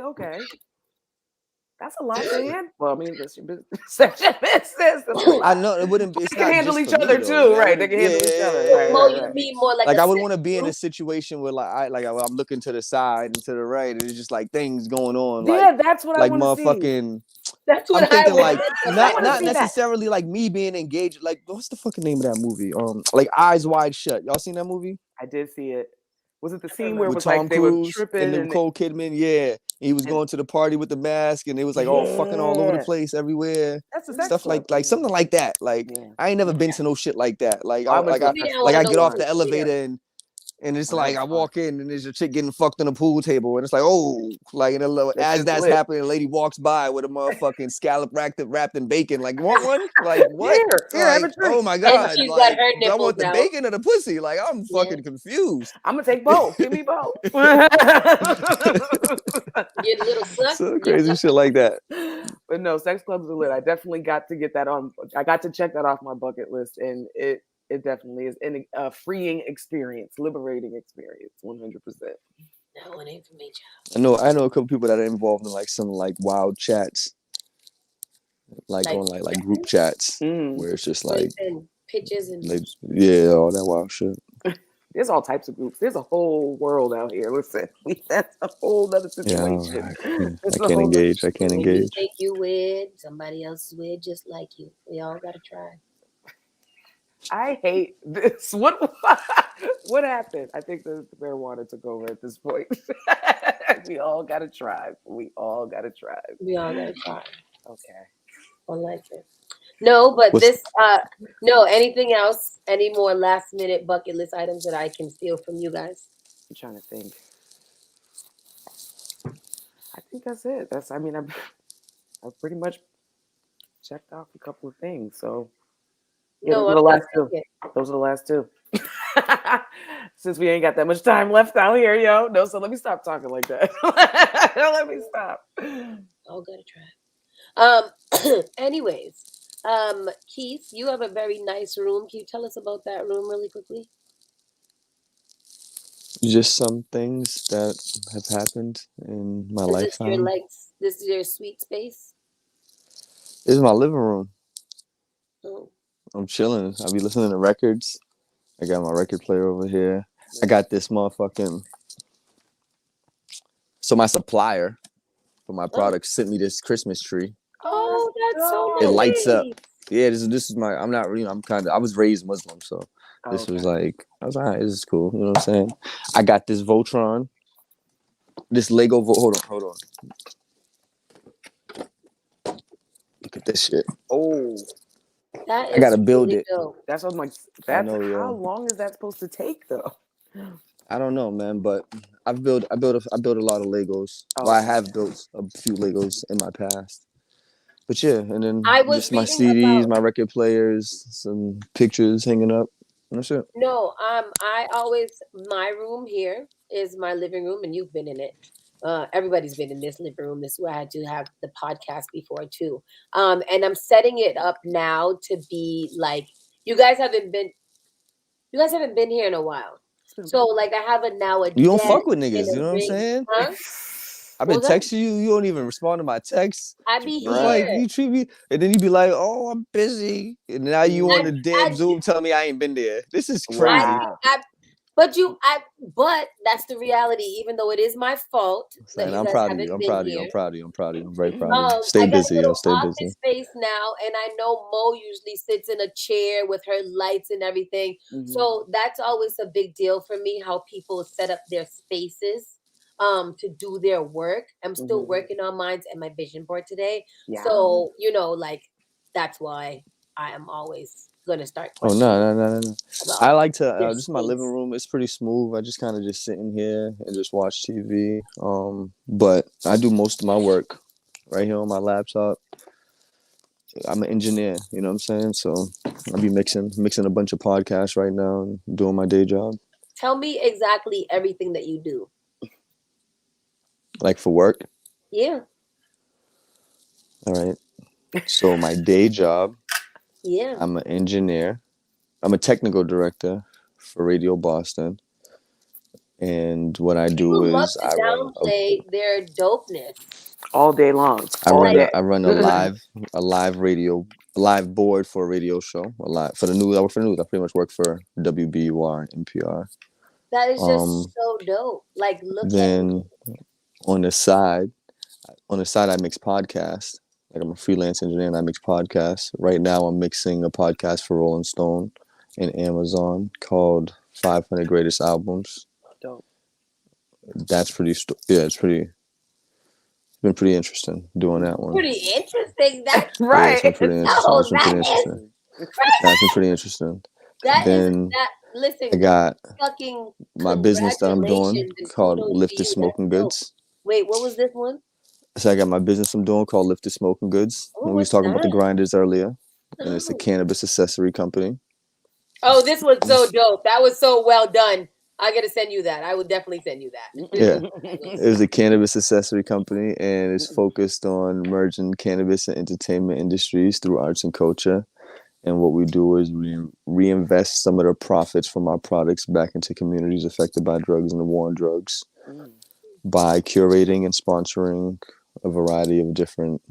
That's a lot, man. Well, I mean, that's your business. That's your business. I know it wouldn't be. They can handle each other too, right? They can handle each other. Right. You mean more like I would want to be in a situation where I'm looking to the side and to the right, and it's just like things going on. Yeah, that's what I want to motherfucking. That's what I'm thinking. I Not necessarily like me being engaged. Like, what's the fucking name of that movie? Like Eyes Wide Shut. Y'all seen that movie? I did see it. Was it the scene where it was Tom like they Cruise were tripping and Nicole Kidman? Yeah, he was going to the party with the mask, and it was like all fucking all over the place, everywhere. That's stuff like something like that. Like I ain't never been to no shit like that. Like I get off the elevator and it's like I walk in and there's a chick getting fucked on a pool table, and it's like as that's happening, a lady walks by with a motherfucking scallop wrapped in bacon. Like, want one? Like what? Here, have a drink. Oh my god! She's got her I want the out. bacon or the pussy? Like I'm fucking confused. I'm gonna take both. Give me both. Get a little suck. So crazy shit like that. But no, sex clubs are lit. I definitely got to get that on. I got to check that off my bucket list, and it definitely is a freeing experience, liberating experience, 100%. That one ain't for me, child. I know a couple people that are involved in like some like wild chats, like on like group chats, where it's just like pictures and all that wild shit. There's all types of groups. There's a whole world out here. Listen, that's a whole other situation. I can't engage. I can't engage. You think you weird, somebody else is weird just like you. We all gotta try. I hate this. What what happened? I think the marijuana took over at this point. We all got to try. We all got to try. We all gotta try. Okay. I like it. No, but What's this no, anything else? Any more last minute bucket list items that I can steal from you guys? I'm trying to think. I think that's it. I mean, I've pretty much checked off a couple of things. So yeah, No, those are I'm the not last two. thinking. Those are the last two. Since we ain't got that much time left out here, yo. No, so let me stop talking like that. Let me stop. I'll gotta try. Anyways, Keith, you have a very nice room. Can you tell us about that room really quickly? just some things that have happened in my Is this your lifetime? this is your sweet space? This is my living room. Oh, I'm chilling. I be listening to records. I got my record player over here. I got this motherfucking. So my supplier for my oh, products sent me this Christmas tree. oh, that's so It dope. lights up. nice. Yeah, this is my. I'm not. I'm kind of. I was raised Muslim, so this was like. I was like, this is cool. You know what I'm saying? I got this Voltron. This Lego. Hold on. Look at this shit. Oh, That I gotta is build really it. dope. that's what I'm like. I That's know, how yo. long is that supposed to take, though? I don't know, man, but I built a lot of Legos. Oh, Well, I okay. have built a few Legos in my past. But yeah, and then I was just my reading CDs, about my record players, some pictures hanging up. That's it. no, I always my room here is my living room, and you've been in it. Everybody's been in this living room. This is where I had to have the podcast before too. And I'm setting it up now to be like you guys haven't been here in a while. So like I have now a You don't desk fuck with and niggas, a you know what I'm ring. saying? Huh? I've What been was that? texting you, you don't even respond to my texts. I be It's like here. you treat me, and then you be like, "Oh, I'm busy," and now you on I, the damn I Zoom telling me I ain't been there. This is I, crazy. Wow. but that's the reality. Even though it is my fault that And you I'm guys proud of you. haven't I'm been proud of you. here. I'm proud of you. I'm proud of you. I'm very proud of you. Stay I got a busy, yo. little Stay office busy. space now, and I know Mo usually sits in a chair with her lights and everything. Mhm. So that's always a big deal for me. How people set up their spaces, to do their work. I'm still Mhm. working on mine and my vision board today. Yeah. So like that's why I am always gonna start Oh questioning no. about I like to. their This is my living space. room. It's pretty smooth. I just kind of just sit in here and just watch TV. But I do most of my work right here on my laptop. I'm an engineer. You know what I'm saying? So I'll be mixing a bunch of podcasts right now and doing my day job. Tell me exactly everything that you do. Like for work. Yeah. All right. So my day job, Yeah. I'm an engineer. I'm a technical director for Radio Boston. And what I do People love is to downplay their dopeness. All day long. I All run day. a live board for a radio show. A live for the news. I work for the news. I pretty much work for WBUR and NPR. That is Um, just so dope. Like, look at me. then on the side, I mix podcasts. Like I'm a freelance engineer and I mix podcasts. Right now, I'm mixing a podcast for Rolling Stone and Amazon called 500 Greatest Albums. Dope. That's it's been pretty interesting doing that one. Pretty interesting. That's Yeah, it's been Right. pretty interesting. no, It's been that pretty is interesting. crazy. That's been pretty interesting. That is Then that. Listen, I got fucking my business that I'm doing congratulations and called kudos to Lifted you. That's Smoking dope. Goods. Wait, what was this one? So I got my business I'm doing called Lifted Smoking Goods. Oh, When we was what's talking about the that? grinders earlier, and it's a Oh. cannabis accessory company. Oh, this was so dope. That was so well done. I gotta send you that. I would definitely send you that. Yeah, it was a cannabis accessory company, and it's focused on merging cannabis and entertainment industries through arts and culture. And what we do is we reinvest some of the profits from our products back into communities affected by drugs and the war on drugs by curating and sponsoring a variety of different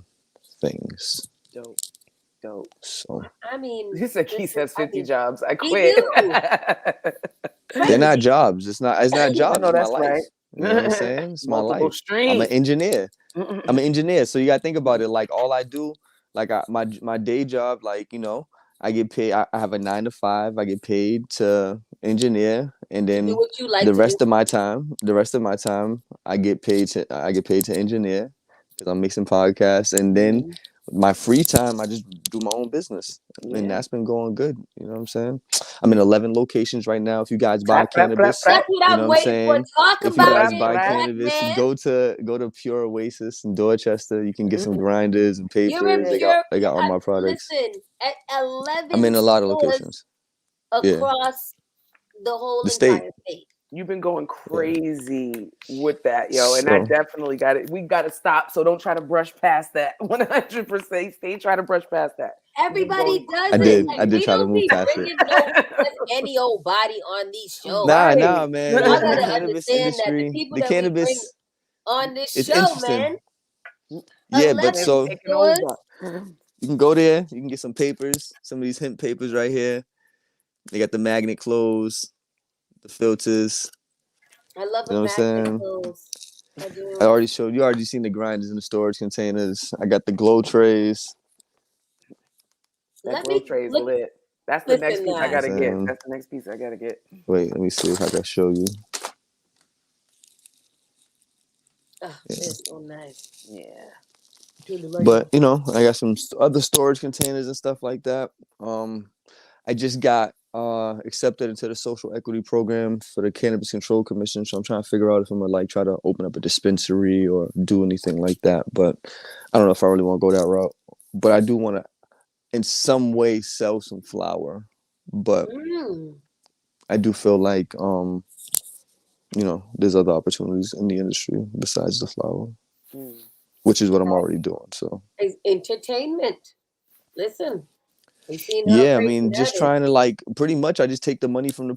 things. Dope. So I mean, He said Keith has 50 jobs. I he quit. do. they're not jobs. It's not I jobs. know It's my that's life. right. You know what I'm saying? It's my Multiple life. streams. I'm an engineer. So you gotta think about it. Like all I do, like my day job, like I get paid. I have a 9 to 5. I get paid to engineer, and To do then what you like the to rest do. of my time, I get paid to engineer because I'm mixing podcasts, and then my free time, I just do my own business, and that's been going good. You know what I'm saying? I'm in 11 locations right now. If you guys buy cannabis, That's what you I'm know what I'm waiting for. saying? Talk If you about guys it, buy black cannabis, man. go to Pure Oasis in Dorchester. You can get some grinders and You're in papers. pure. They got all my products. Listen, at I'm 11 in a lot of stores locations. Yeah, across the whole the state. entire state. You've been going crazy with that, yo, and I So definitely got it. We got to stop. So don't try to brush past that. 100%. Stay trying to brush past that. Everybody does I it. did. Like, I did we try to don't move be past it. bringing no just any old body on these shows. Nah, man. Y'all The gotta cannabis understand that the industry, people the that we bring cannabis on this is show, interesting. man. Yeah, but 11 so Taking stores. over. you can go there. You can get some papers. Some of these hemp papers right here. They got the magnet clothes, the filters. I love You a know what I'm magnet saying? clothes. I do. I already showed you. Already seen the grinders in the storage containers. I got the glow trays. That Let glow me tray is look. lit. That's the next Listen, piece I You know what gotta I'm get. saying? That's the next piece I gotta get. Wait, let me see if I can show you. It's so nice. Yeah. But you know, I got some other storage containers and stuff like that. I just got accepted into the social equity program for the Cannabis Control Commission, so I'm trying to figure out if I'm gonna like try to open up a dispensary or do anything like that. But I don't know if I really want to go that route. But I do want to, in some way, sell some flour. But I do feel like you know, there's other opportunities in the industry besides the flour, which is what I'm already doing. So It's entertainment. Listen, we've seen how yeah, I crazy mean, that just is. trying to like pretty much I just take the money from the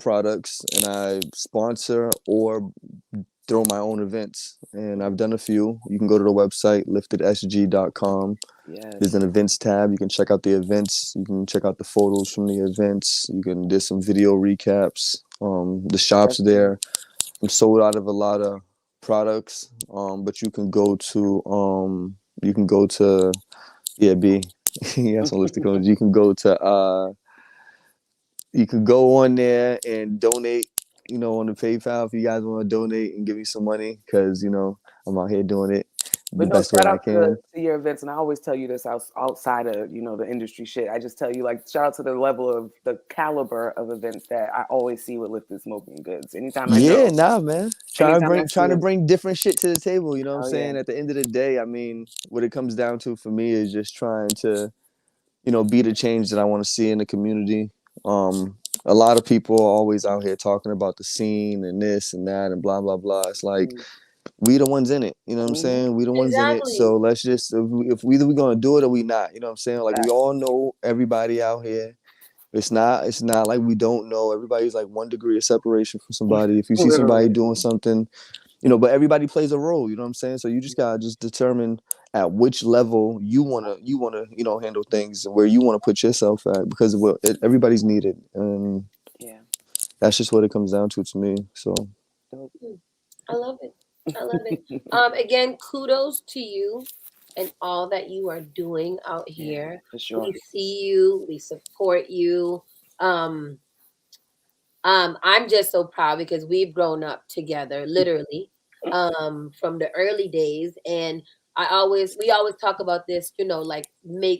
products and I sponsor or throw my own events. And I've done a few. You can go to the website liftedsg.com. There's an events tab. You can check out the events. You can check out the photos from the events. There's some video recaps. The shops there. I'm sold out of a lot of products. But you can go to yeah, B. Yeah, some list of codes. You can go on there and donate, you know, on the PayPal if you guys want to donate and give me some money, because you know I'm out here doing it the But no, best way shout I out can. to your events, and I always tell you this outside of the industry shit. I just tell you like shout out to the level of the caliber of events that I always see with Lifted Smoking Goods. Anytime I Yeah, go, nah, man. anytime I see Trying to it, bring different shit to the table. You know what I'm oh saying? yeah, At the end of the day, I mean, what it comes down to for me is just trying to, you know, be the change that I want to see in the community. A lot of people are always out here talking about the scene and this and that and blah blah blah. It's like we the ones in it. You know what I'm saying? We the ones in it. Exactly. So let's just if we either we gonna do it or we not. You know what I'm saying? Like we all know everybody out here. It's not like we don't know. Everybody's like 1 degree of separation from somebody. If you see somebody doing something, you know, but everybody plays a role, you know what I'm saying? So you just gotta just determine at which level you wanna, you know, handle things and where you wanna put yourself at, because everybody's needed. And that's just what it comes down to me. So I love it. I love it. Again, kudos to you and all that you are doing out here. for sure. We see you, we support you. I'm just so proud because we've grown up together, literally, from the early days. And we always talk about this, you know, like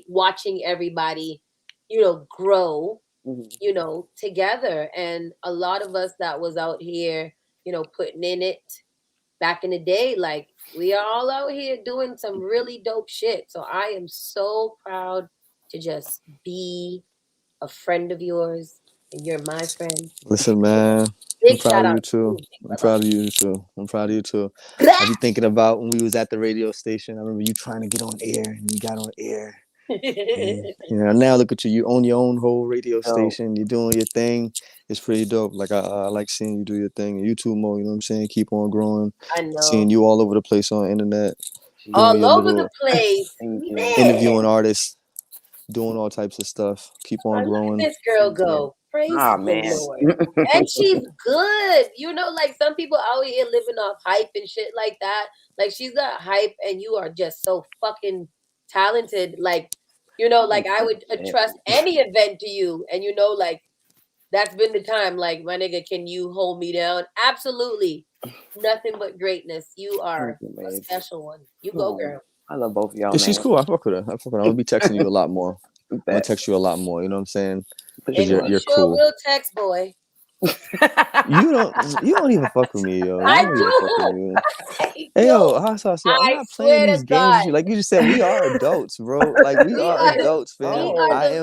watching everybody, you know, grow, you know, together. And a lot of us that was out here, you know, putting in it back in the day, like we are all out here doing some really dope shit. So I am so proud to just be a friend of yours, and you're my friend. listen, man. I'm Big proud shout of out you too. to you, I'm brother. proud of you too. I'm proud of you too. I be thinking about when we was at the radio station. I remember you trying to get on air and you got on air. And, you know, now look at you. You own your own whole radio station. You're doing your thing. It's pretty dope. Like I like seeing you do your thing. And you too, Mo. You know what I'm saying? Keep on growing. I know. Seeing you all over the place on the internet. All over the place. Interviewing artists, doing all types of stuff. Keep on growing. Look at this girl go. Praise the Lord. And she's good. You know, like some people out here living off hype and shit like that. Like she's got hype and you are just so fucking talented. Like You know, like I would trust any event to you, and you know, like that's been the time. Like, my nigga, can you hold me down? Absolutely. Nothing but greatness. You are a special one. You go, girl. I love both of y'all. Yeah, she's cool. I fuck with her. I'm gonna be texting you a lot more. I'm gonna Bet. text you a lot more. You know what I'm saying? And Because you're you sure cool. will text, boy. You don't even fuck with me, yo. You I don't even fuck with do. me. Hey, yo, hot sauce, yo. I'm I not playing swear these to games God. with you. Like you just said, we are adults, bro. Like we We are are adults, fam. I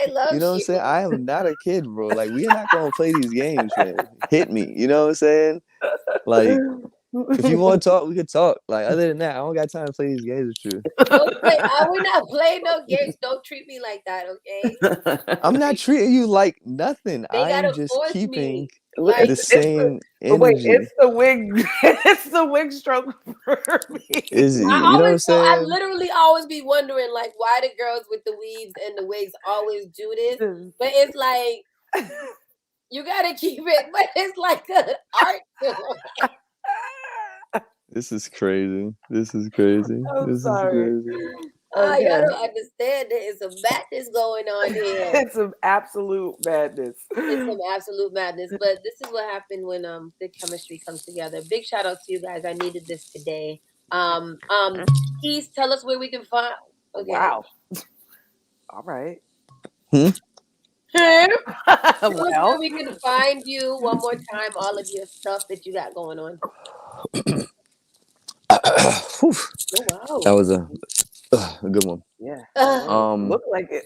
love you know what I'm saying? I am not a kid, bro. Like we are not gonna play these games, man. Hit me. You know what I'm saying? Like if you want to talk, we could talk. Like other than that, I don't got time to play these games with you. Don't play. We're not playing no games. Don't treat me like that, okay? I'm not treating you like nothing. They I am gotta just force keeping me. Like, the same But wait, energy. it's the wig. It's the wig stroke for me. Is it? I You know what I'm I saying? literally always be wondering, like, why the girls with the weaves and the wigs always do this. But it's like, you gotta keep it, but it's like an art form. This is crazy. This is crazy. I'm This is sorry. crazy. Y'all Okay. don't understand. There is some madness going on here. It's some absolute madness. It's some absolute madness. But this is what happened when the chemistry comes together. Big shout out to you guys. I needed this today. Keith, tell us where we can find. Okay. Wow. All right. Tell us Well, where we can find you one more time. All of your stuff that you got going on. Whew. Oh wow. That was a good one. yeah. Um. Look like it.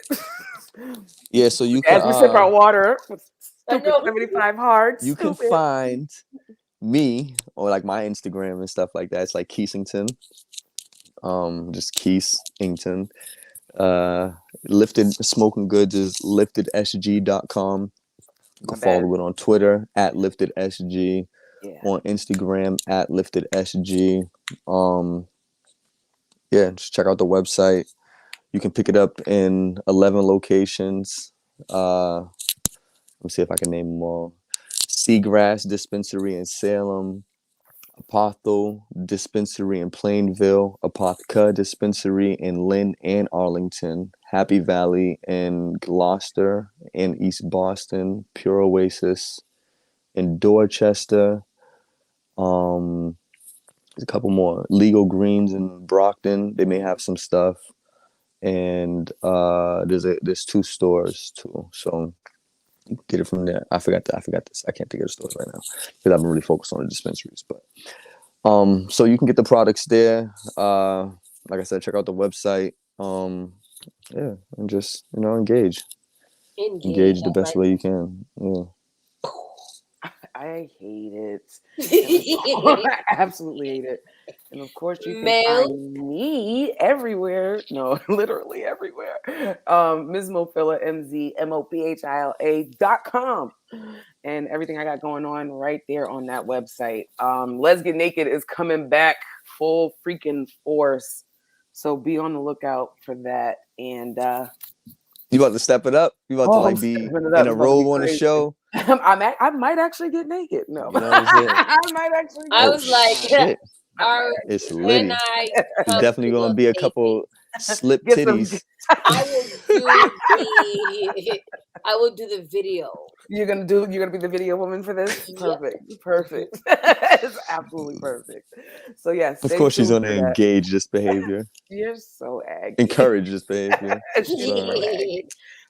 Yeah. So you As we sip our can. water, with I stupid know. 75 hard. You can Stupid. find me or like my Instagram and stuff like that. It's like Keesington. Just Keesington. Lifted Smoking Goods is liftedsg.com. You can follow it on Twitter at liftedsg. Yeah. On Instagram at liftedsg. Yeah, just check out the website. You can pick it up in 11 locations. Let me see if I can name them all. Seagrass Dispensary in Salem, Apotho Dispensary in Plainville, Apotheca Dispensary in Lynn and Arlington, Happy Valley in Gloucester and East Boston, Pure Oasis in Dorchester. There's a couple more. Legal Greens in Brockton. They may have some stuff. And there's 2 stores too. So you can get it from there. I forgot this. I can't think of the stores right now because I've been really focused on the dispensaries. But so you can get the products there. Like I said, check out the website. Yeah, and just engage. Engage the best way you can. Yeah. I hate it. I absolutely hate it. And of course, you can find me everywhere. No, literally everywhere. Ms. Mofilla, MZMOPHILA.com. And everything I got going on right there on that website. Let's Get Naked is coming back full freaking force. So be on the lookout for that. And you about to step it up? You about to like be in a robe on the show? I might actually get naked. No, you know what I'm saying? I might actually. I was like, shit. It's litty. There's definitely gonna be a couple slip titties. I will do the video. You're gonna be the video woman for this? Perfect. It's absolutely perfect. So yes, of course she's gonna engage this behavior. You're so aggy. Encourage this behavior.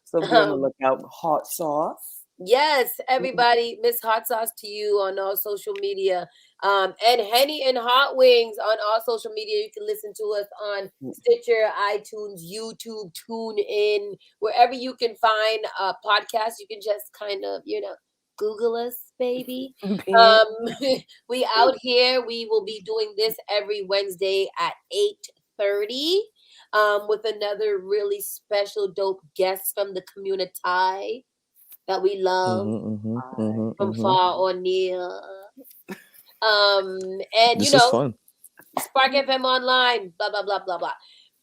So be on the lookout. Hot sauce. Yes, everybody, Miss Hot Sauce to you on all social media. And Henny and Hotwings on all social media. You can listen to us on Stitcher, iTunes, YouTube, TuneIn, wherever you can find podcasts. You can just kind of, Google us, baby. We out here. We will be doing this every Wednesday at 8:30 with another really special, dope guest from the community that we love from far or near. And this is fun. Spark FM online, blah blah blah blah blah.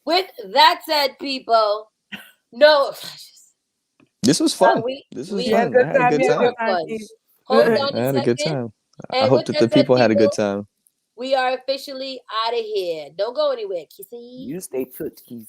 With that said, people, no, this was fun. This was fun. I had a good time. Hold on I had a good time. And I hope that the people had a good time. We are officially out of here. Don't go anywhere, Kissy. You stay put, Keith.